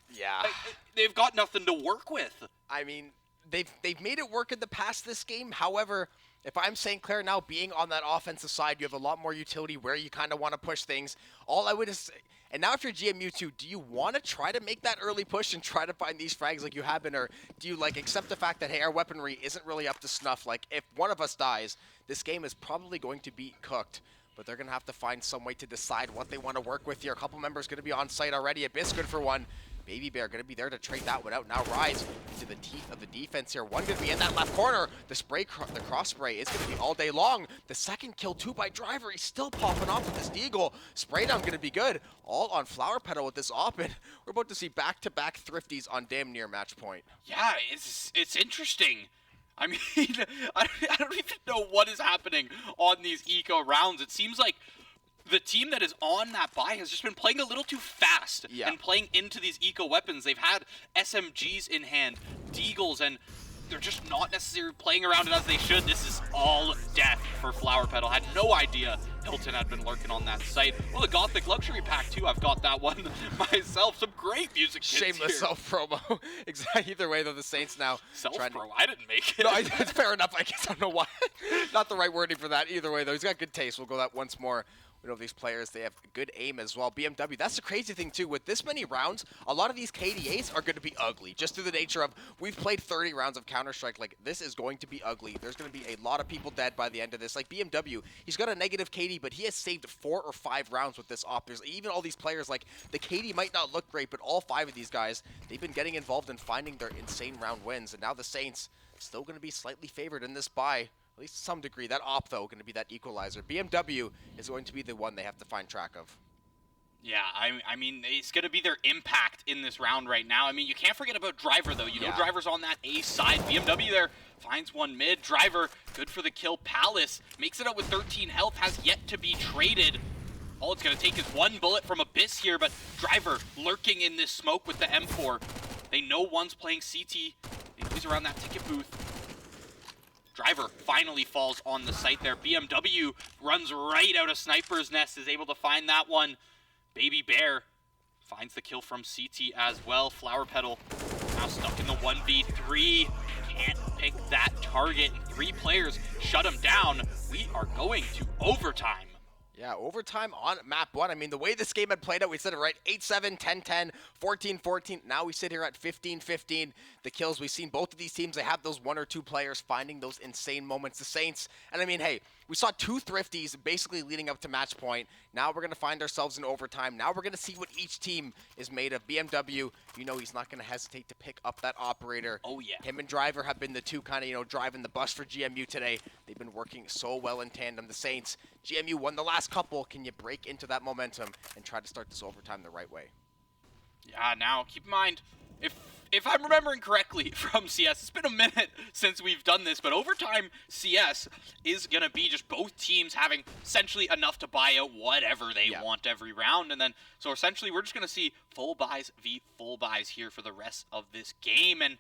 they've got nothing to work with. I mean, they've made it work in the past this game. However, if I'm St. Clair now being on that offensive side, you have a lot more utility where you kind of want to push things. All I would just say, and now if you're GMU too, do you want to try to make that early push and try to find these frags like you have been, or do you like accept the fact that, hey, our weaponry isn't really up to snuff? Like, if one of us dies, this game is probably going to be cooked. But they're going to have to find some way to decide what they want to work with here. A couple members going to be on site already. Abyss good for one. Baby Bear going to be there to trade that one out. Now Rise into the teeth of the defense here. One going to be in that left corner. The cross spray is going to be all day long. The second kill too by Driver. He's still popping off with this Deagle. Spray down going to be good. All on Flower Petal with this op. And we're about to see back-to-back thrifties on damn near match point. Yeah, it's interesting. I mean, I don't even know what is happening on these eco rounds. It seems like the team that is on that buy has just been playing a little too fast and playing into these eco weapons. They've had SMGs in hand, Deagles, and they're just not necessarily playing around it as they should. This is all death for Flower Petal. Had no idea Hilton had been lurking on that site. Well, the Gothic Luxury Pack, too. I've got that one myself. Some great music. Shameless self-promo. Exactly. Either way, though, the Saints now... Self-promo? I didn't make it. No, it's fair enough. I guess I don't know why. Not the right wording for that. Either way, though, he's got good taste. We'll go that once more. We know these players, they have good aim as well. BMW, that's the crazy thing too. With this many rounds, a lot of these KDAs are going to be ugly. Just through the nature of, we've played 30 rounds of Counter-Strike. Like, this is going to be ugly. There's going to be a lot of people dead by the end of this. Like, BMW, he's got a negative KD, but he has saved 4 or 5 rounds with this op. There's even all these players, like, the KD might not look great, but all 5 of these guys, they've been getting involved in finding their insane round wins. And now the Saints, still going to be slightly favored in this bye. At least to some degree. That op, though, going to be that equalizer. BMW is going to be the one they have to find track of. Yeah, I mean, it's going to be their impact in this round right now. I mean, you can't forget about Driver, though. You know Driver's on that A side. BMW there finds one mid. Driver, good for the kill. Palace makes it out with 13 health, has yet to be traded. All it's going to take is one bullet from Abyss here, but Driver lurking in this smoke with the M4. They know one's playing CT. They know he's around that ticket booth. Driver finally falls on the site there. BMW runs right out of Sniper's Nest, is able to find that one. Baby Bear finds the kill from CT as well. Flower Petal now stuck in the 1v3. Can't pick that target. 3 players shut him down. We are going to overtime. Yeah, overtime on map 1. I mean, the way this game had played out, we said it right, 8-7, 10-10, 14-14. Now we sit here at 15-15. The kills, we've seen both of these teams, they have those 1 or 2 players finding those insane moments. The Saints, and I mean, hey, we saw 2 thrifties basically leading up to match point. Now we're going to find ourselves in overtime. Now we're going to see what each team is made of. BMW, you know he's not going to hesitate to pick up that operator. Oh, yeah. Him and Driver have been the 2 kind of, you know, driving the bus for GMU today. They've been working so well in tandem. The Saints, GMU won the last couple. Can you break into that momentum and try to start this overtime the right way? Yeah, now keep in mind, if I'm remembering correctly from CS, it's been a minute since we've done this, but overtime CS is going to be just both teams having essentially enough to buy out whatever they want every round. And then, so essentially we're just going to see full buys v full buys here for the rest of this game. And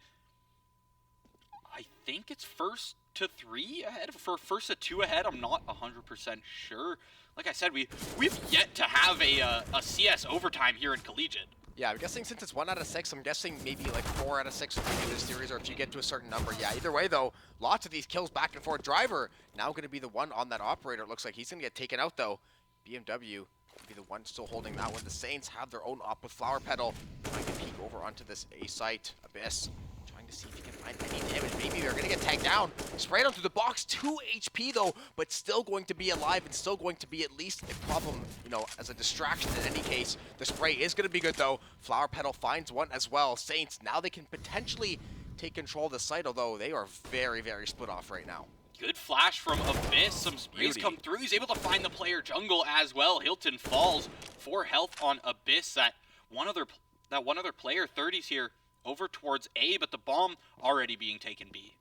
I think it's first to 3 ahead, for first to 2 ahead. I'm not 100% sure. Like I said, we've yet to have a CS overtime here in Collegiate. Yeah, I'm guessing since it's 1 out of 6, I'm guessing maybe like 4 out of 6 will be this series, or if you get to a certain number. Yeah, either way though, lots of these kills back and forth. Driver now going to be the one on that operator. It looks like he's going to get taken out though. BMW will be the one still holding that one. The Saints have their own op with Flower Petal. Trying to peek over onto this A site. Abyss trying to see if he can find any damage. Maybe they're going to get tagged down. Sprayed onto the box. 2 HP though, but still going to be alive and still going to be at least a problem, you know, as a distraction in any case. The spray is going to be good though. Flower Petal finds one as well. Saints, now they can potentially take control of the site, although they are very, very split off right now. Good flash from Abyss. Some sprays come through. He's able to find the player jungle as well. Hilton falls. 4 health on Abyss. That one other player, 30s here, over towards A, but the bomb already being taken B.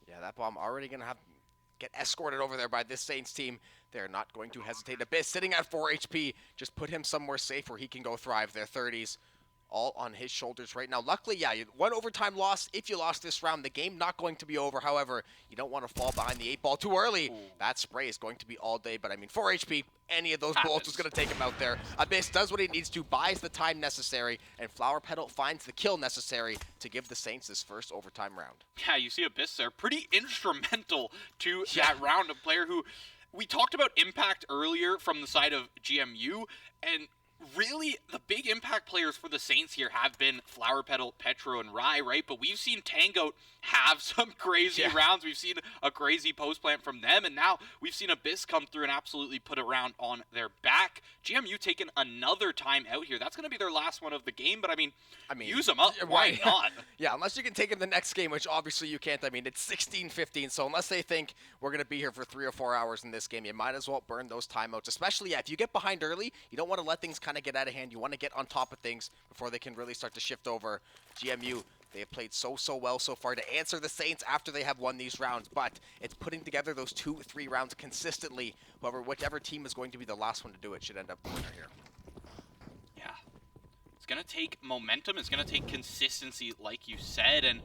Yeah, that bomb already going to get escorted over there by this Saints team. They're not going to hesitate. Abyss sitting at 4 HP. Just put him somewhere safe where he can go thrive. Their 30s all on his shoulders right now. Luckily, yeah, 1 overtime loss. If you lost this round, the game not going to be over. However, you don't want to fall behind the 8 ball too early. Ooh. That spray is going to be all day, but I mean, 4 HP, any of those bullets was going to take him out there. Abyss does what he needs to, buys the time necessary, and Flower Petal finds the kill necessary to give the Saints this first overtime round. Yeah, you see Abyss there, pretty instrumental to that round. A player who, we talked about impact earlier from the side of GMU, and really, the big impact players for the Saints here have been Flower Petal, Petro, and Rye, right? But we've seen Tangoat have some crazy rounds. We've seen a crazy post plant from them, and now we've seen Abyss come through and absolutely put a round on their back. GMU taking another time out here. That's going to be their last one of the game, but I mean use them up. Why not? Yeah, unless you can take him the next game, which obviously you can't. I mean, it's 16-15, so unless they think we're going to be here for 3 or 4 hours in this game, you might as well burn those timeouts, especially if you get behind early. You don't want to let things kind of get out of hand. You want to get on top of things before they can really start to shift over. GMU, they have played so well so far to answer the Saints after they have won these rounds, but it's putting together those 2-3 rounds consistently. However, whichever team is going to be the last one to do it should end up the winner here. Yeah. It's going to take momentum. It's going to take consistency, like you said, and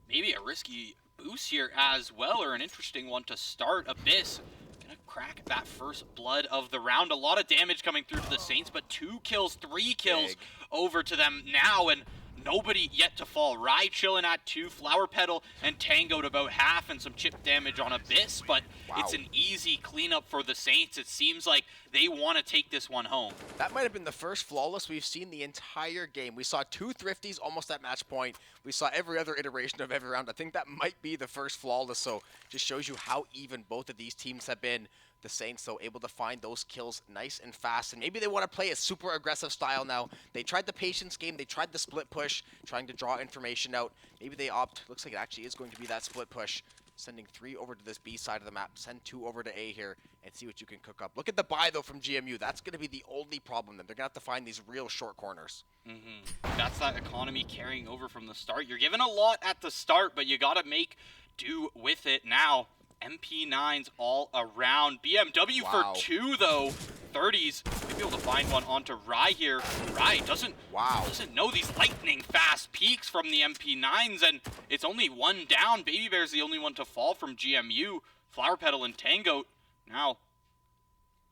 maybe a risky boost here as well, or an interesting one to start. Abyss gonna crack that first blood of the round. A lot of damage coming through to the Saints, but 2 kills, 3 kills over to them now, and nobody yet to fall. Rye chilling at 2, Flower Petal and Tango to about half, and some chip damage on Abyss, but it's an easy cleanup for the Saints. It seems like they want to take this one home. That might have been the first flawless we've seen the entire game. We saw 2 thrifties almost at match point. We saw every other iteration of every round. I think that might be the first flawless, so just shows you how even both of these teams have been. The Saints, though, able to find those kills nice and fast, and maybe they want to play a super aggressive style now. They tried the patience game, they tried the split push, trying to draw information out. Maybe they opt, looks like it actually is going to be that split push, sending 3 over to this B side of the map, send 2 over to A here, and see what you can cook up. Look at the buy, though, from GMU. That's going to be the only problem then. They're going to have to find these real short corners. That's that economy carrying over from the start. You're given a lot at the start, but you got to make do with it now. MP9s all around. BMW for 2, though. 30s. Maybe able to find one onto Rye here. Rye doesn't know these lightning fast peaks from the MP9s, and it's only one down. Baby Bear's the only one to fall from GMU. Flower Petal and Tango now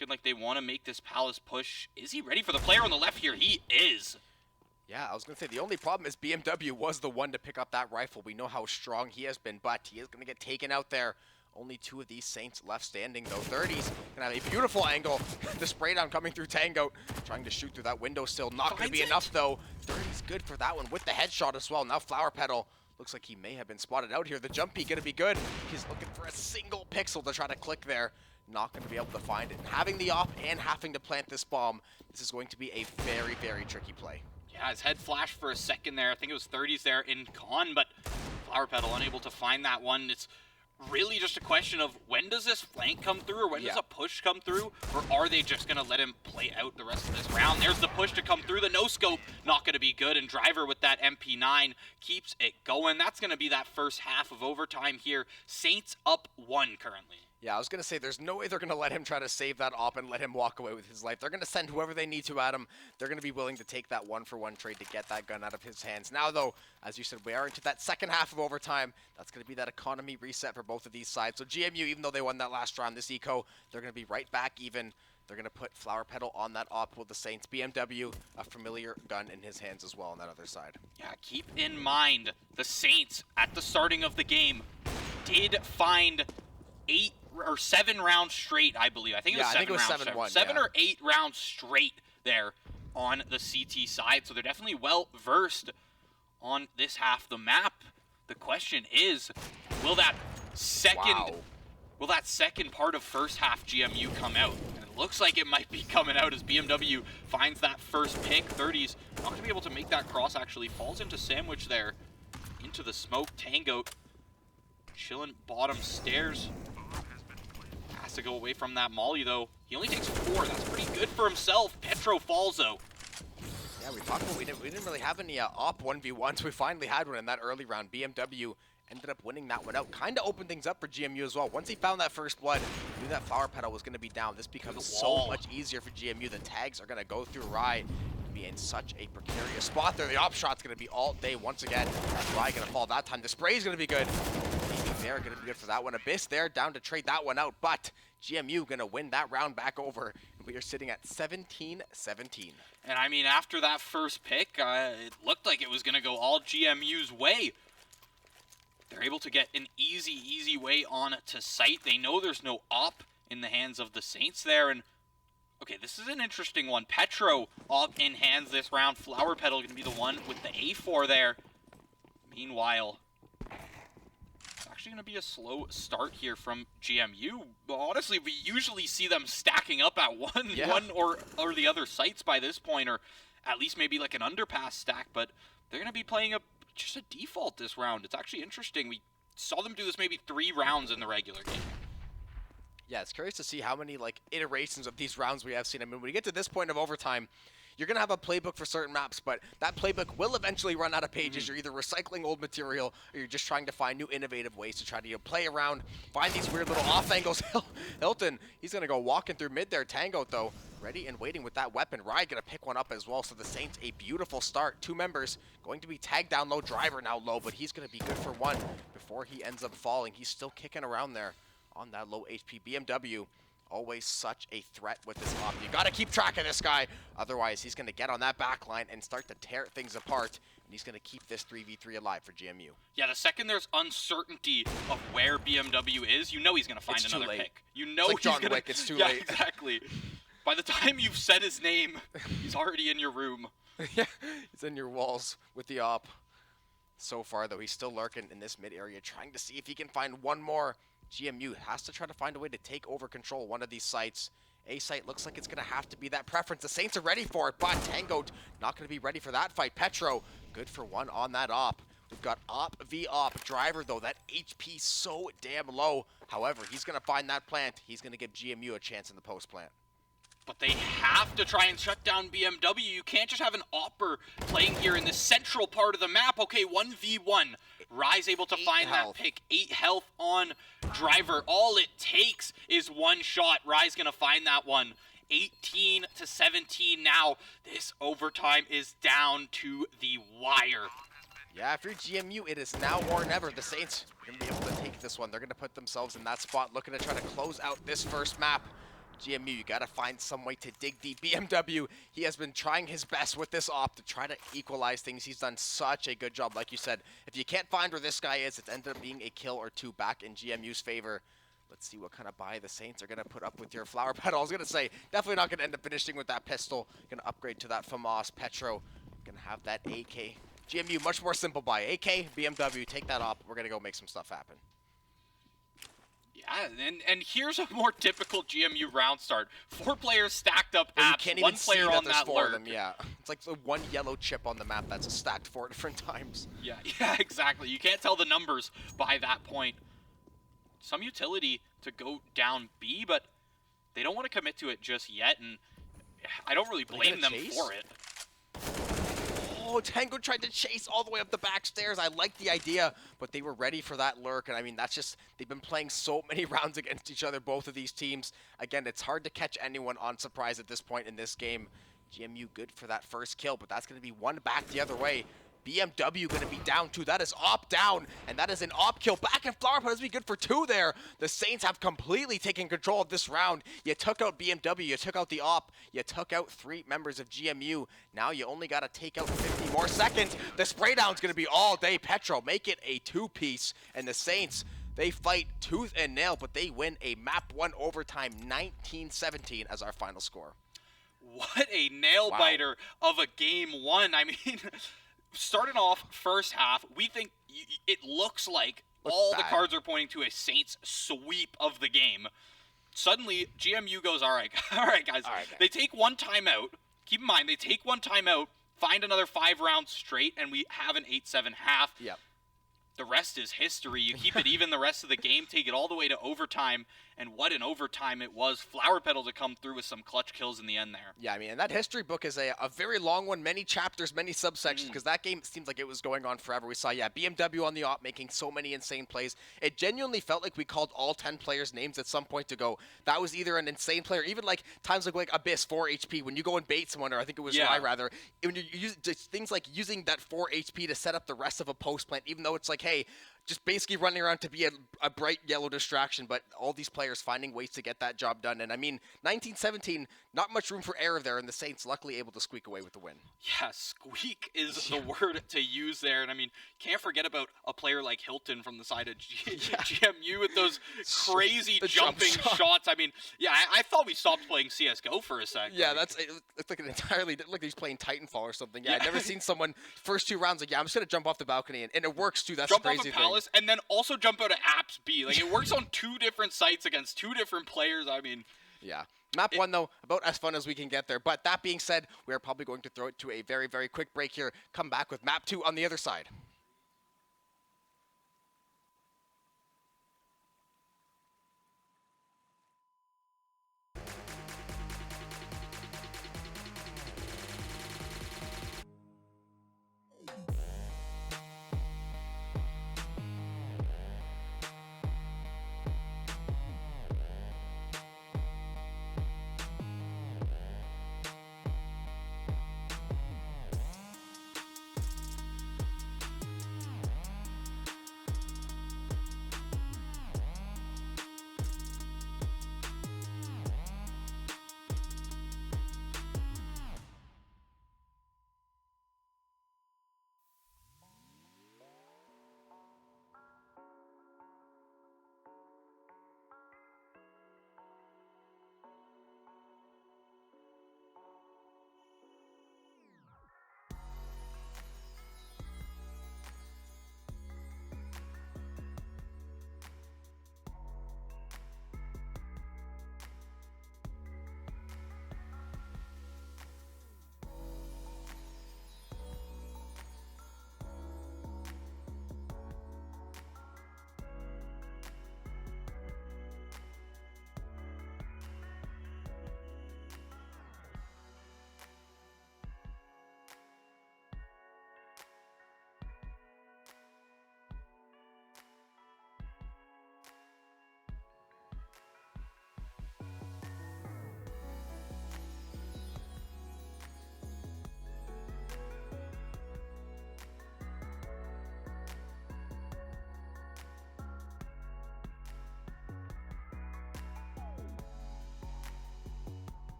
looking like they want to make this Palace push. Is he ready for the player on the left here? He is. Yeah, I was going to say, the only problem is BMW was the one to pick up that rifle. We know how strong he has been, but he is going to get taken out there. Only two of these Saints left standing, though. 30's going to have a beautiful angle. The spray down coming through Tango, trying to shoot through that window still. Not going to be enough, though. 30's good for that one with the headshot as well. Now Flower Petal looks like he may have been spotted out here. The jump peek going to be good. He's looking for a single pixel to try to click there. Not going to be able to find it. And having the op and having to plant this bomb, this is going to be a very, very tricky play. Yeah, his head flashed for a second there. I think it was 30s there in con, but Flower Petal unable to find that one. It's really just a question of when does this flank come through, or when does a push come through, or are they just going to let him play out the rest of this round? There's the push to come through. The no-scope not going to be good, and Driver with that MP9 keeps it going. That's going to be that first half of overtime here. Saints up 1 currently. Yeah, I was going to say, there's no way they're going to let him try to save that op and let him walk away with his life. They're going to send whoever they need to at him. They're going to be willing to take that one-for-one trade to get that gun out of his hands. Now, though, as you said, we are into that second half of overtime. That's going to be that economy reset for both of these sides. So GMU, even though they won that last round, this eco, they're going to be right back even. They're going to put Flower Petal on that op with the Saints. BMW, a familiar gun in his hands as well on that other side. Yeah, keep in mind, the Saints, at the starting of the game, did find 8 or 7 rounds straight, I believe. I think it was 7 rounds. 7 or 8 rounds straight there on the CT side. So they're definitely well versed on this half of the map. The question is, will that second part of first half GMU come out? And it looks like it might be coming out as BMW finds that first pick. 30's not going to be able to make that cross, actually. Falls into sandwich there, into the smoke. Tango chilling bottom stairs. Has to go away from that molly, though. He only takes 4. That's pretty good for himself. Petro falls, though. Yeah, we talked about we didn't really have any op 1v1s. We finally had one in that early round. BMW ended up winning that one out. Kind of opened things up for GMU as well. Once he found that first blood, he knew that Flower Petal was going to be down. This becomes so much easier for GMU. The tags are going to go through Rye. Be in such a precarious spot there. The op shot's going to be all day once again. Rye going to fall that time. The spray's going to be good. They're going to be good for that one. Abyss there, down to trade that one out, but GMU going to win that round back over. We are sitting at 17-17. And I mean, after that first pick, it looked like it was going to go all GMU's way. They're able to get an easy way on to site. They know there's no op in the hands of the Saints there, and okay, this is an interesting one. Petro op in hands this round. Flower Petal going to be the one with the A4 there. Meanwhile, actually going to be a slow start here from GMU. Honestly, we usually see them stacking up at one or the other sites by this point, or at least maybe like an underpass stack, but they're going to be playing just a default this round. It's actually interesting. We saw them do this maybe 3 rounds in the regular game. Yeah, it's curious to see how many like iterations of these rounds we have seen. I mean, when we get to this point of overtime, you're going to have a playbook for certain maps, but that playbook will eventually run out of pages. You're either recycling old material, or you're just trying to find new innovative ways to try to play around, find these weird little off angles. Hilton, he's going to go walking through mid there. Tango, though, ready and waiting with that weapon. Rye going to pick one up as well, so the Saints, a beautiful start. 2 members going to be tagged down low. Driver now low, but he's going to be good for 1 before he ends up falling. He's still kicking around there on that low HP. BMW, always such a threat with this op. You got to keep track of this guy. Otherwise, he's going to get on that back line and start to tear things apart. And he's going to keep this 3v3 alive for GMU. Yeah, the second there's uncertainty of where BMW is, you know he's going to find another pick. You know it's like John Wick, it's too late. Yeah, exactly. By the time you've said his name, he's already in your room. Yeah, he's in your walls with the op. So far, though, he's still lurking in this mid area, trying to see if he can find one more. GMU has to try to find a way to take over control one of these sites. A site looks like it's going to have to be that preference. The Saints are ready for it, but Tango not going to be ready for that fight. Petro, good for 1 on that op. We've got op v op. Driver, though, that HP so damn low. However, he's going to find that plant. He's going to give GMU a chance in the post plant. But they have to try and shut down BMW. You can't just have an opper playing here in the central part of the map. Okay, 1v1. Rye's able to find that pick. 8 health on Driver. All it takes is 1 shot. Rye's going to find that one. 18-17 now. This overtime is down to the wire. Yeah, if you're GMU, it is now or never. The Saints are going to be able to take this one. They're going to put themselves in that spot, looking to try to close out this first map. GMU, you got to find some way to dig deep. BMW, he has been trying his best with this op to try to equalize things. He's done such a good job. Like you said, if you can't find where this guy is, it's ended up being a kill or two back in GMU's favor. Let's see what kind of buy the Saints are going to put up with your flower petal. I was going to say, definitely not going to end up finishing with that pistol. Going to upgrade to that FAMAS. Petro going to have that AK. GMU, much more simple buy. AK, BMW, take that op. We're going to go make some stuff happen. Yeah, and here's a more typical GMU round start. 4 players stacked up apps, you can't 1 even see player that on there's that 4 lurk. of them, yeah. It's like the one yellow chip on the map that's stacked 4 different times. Yeah, exactly. You can't tell the numbers by that point. Some utility to go down B, but they don't want to commit to it just yet, and I don't really blame them for it. Oh, Tango tried to chase all the way up the back stairs. I like the idea, but they were ready for that lurk. And I mean, that's just, they've been playing so many rounds against each other, both of these teams. Again, it's hard to catch anyone on surprise at this point in this game. GMU good for that first kill, but that's going to be one back the other way. BMW going to be down 2. That is op down, and that is an op kill. Back and Flower Pot is be good for 2 there. The Saints have completely taken control of this round. You took out BMW, you took out the op, you took out 3 members of GMU. Now you only got to take out 50 more seconds. The spray down's going to be all day. Petro, make it a 2-piece, and the Saints, they fight tooth and nail, but they win a map 1 overtime 19-17 as our final score. What a nail-biter of a game 1. I mean... Starting off first half, we think it looks like all the cards are pointing to a Saints sweep of the game. Suddenly, GMU goes, all right, guys. They take 1 timeout. Keep in mind, they take 1 timeout, find another 5 rounds straight, and we have an 8-7 half. Yep. The rest is history. You keep it even the rest of the game, take it all the way to overtime, and what an overtime it was. Flower Petal to come through with some clutch kills in the end there. Yeah, I mean, and that history book is a very long one, many chapters, many subsections, because that game seems like it was going on forever. We saw, BMW on the op making so many insane plays. It genuinely felt like we called all 10 players names at some point to go, that was either an insane player, even like times like Abyss, 4 HP, when you go and bait someone, or I think it was Rai rather, when you use things like using that 4 HP to set up the rest of a post plant, even though it's like, hey, just basically running around to be a bright yellow distraction, but all these players finding ways to get that job done. And I mean, 19-17, not much room for error there, and the Saints luckily able to squeak away with the win. Yeah, squeak is the word to use there. And I mean, can't forget about a player like Hilton from the side of GMU with those crazy jumping shots. I mean, yeah, I thought we stopped playing CSGO for a second. Yeah, it's like an entirely, like he's playing Titanfall or something. Yeah, I've never seen someone, first 2 rounds, like, yeah, I'm just going to jump off the balcony, and it works too. That's jump the crazy off a thing. palace, and then also jump out of apps B. Like, it works on 2 different sites against 2 different players. I mean... Yeah. Map 1, though, about as fun as we can get there. But that being said, we are probably going to throw it to a very, very quick break here. Come back with Map 2 on the other side.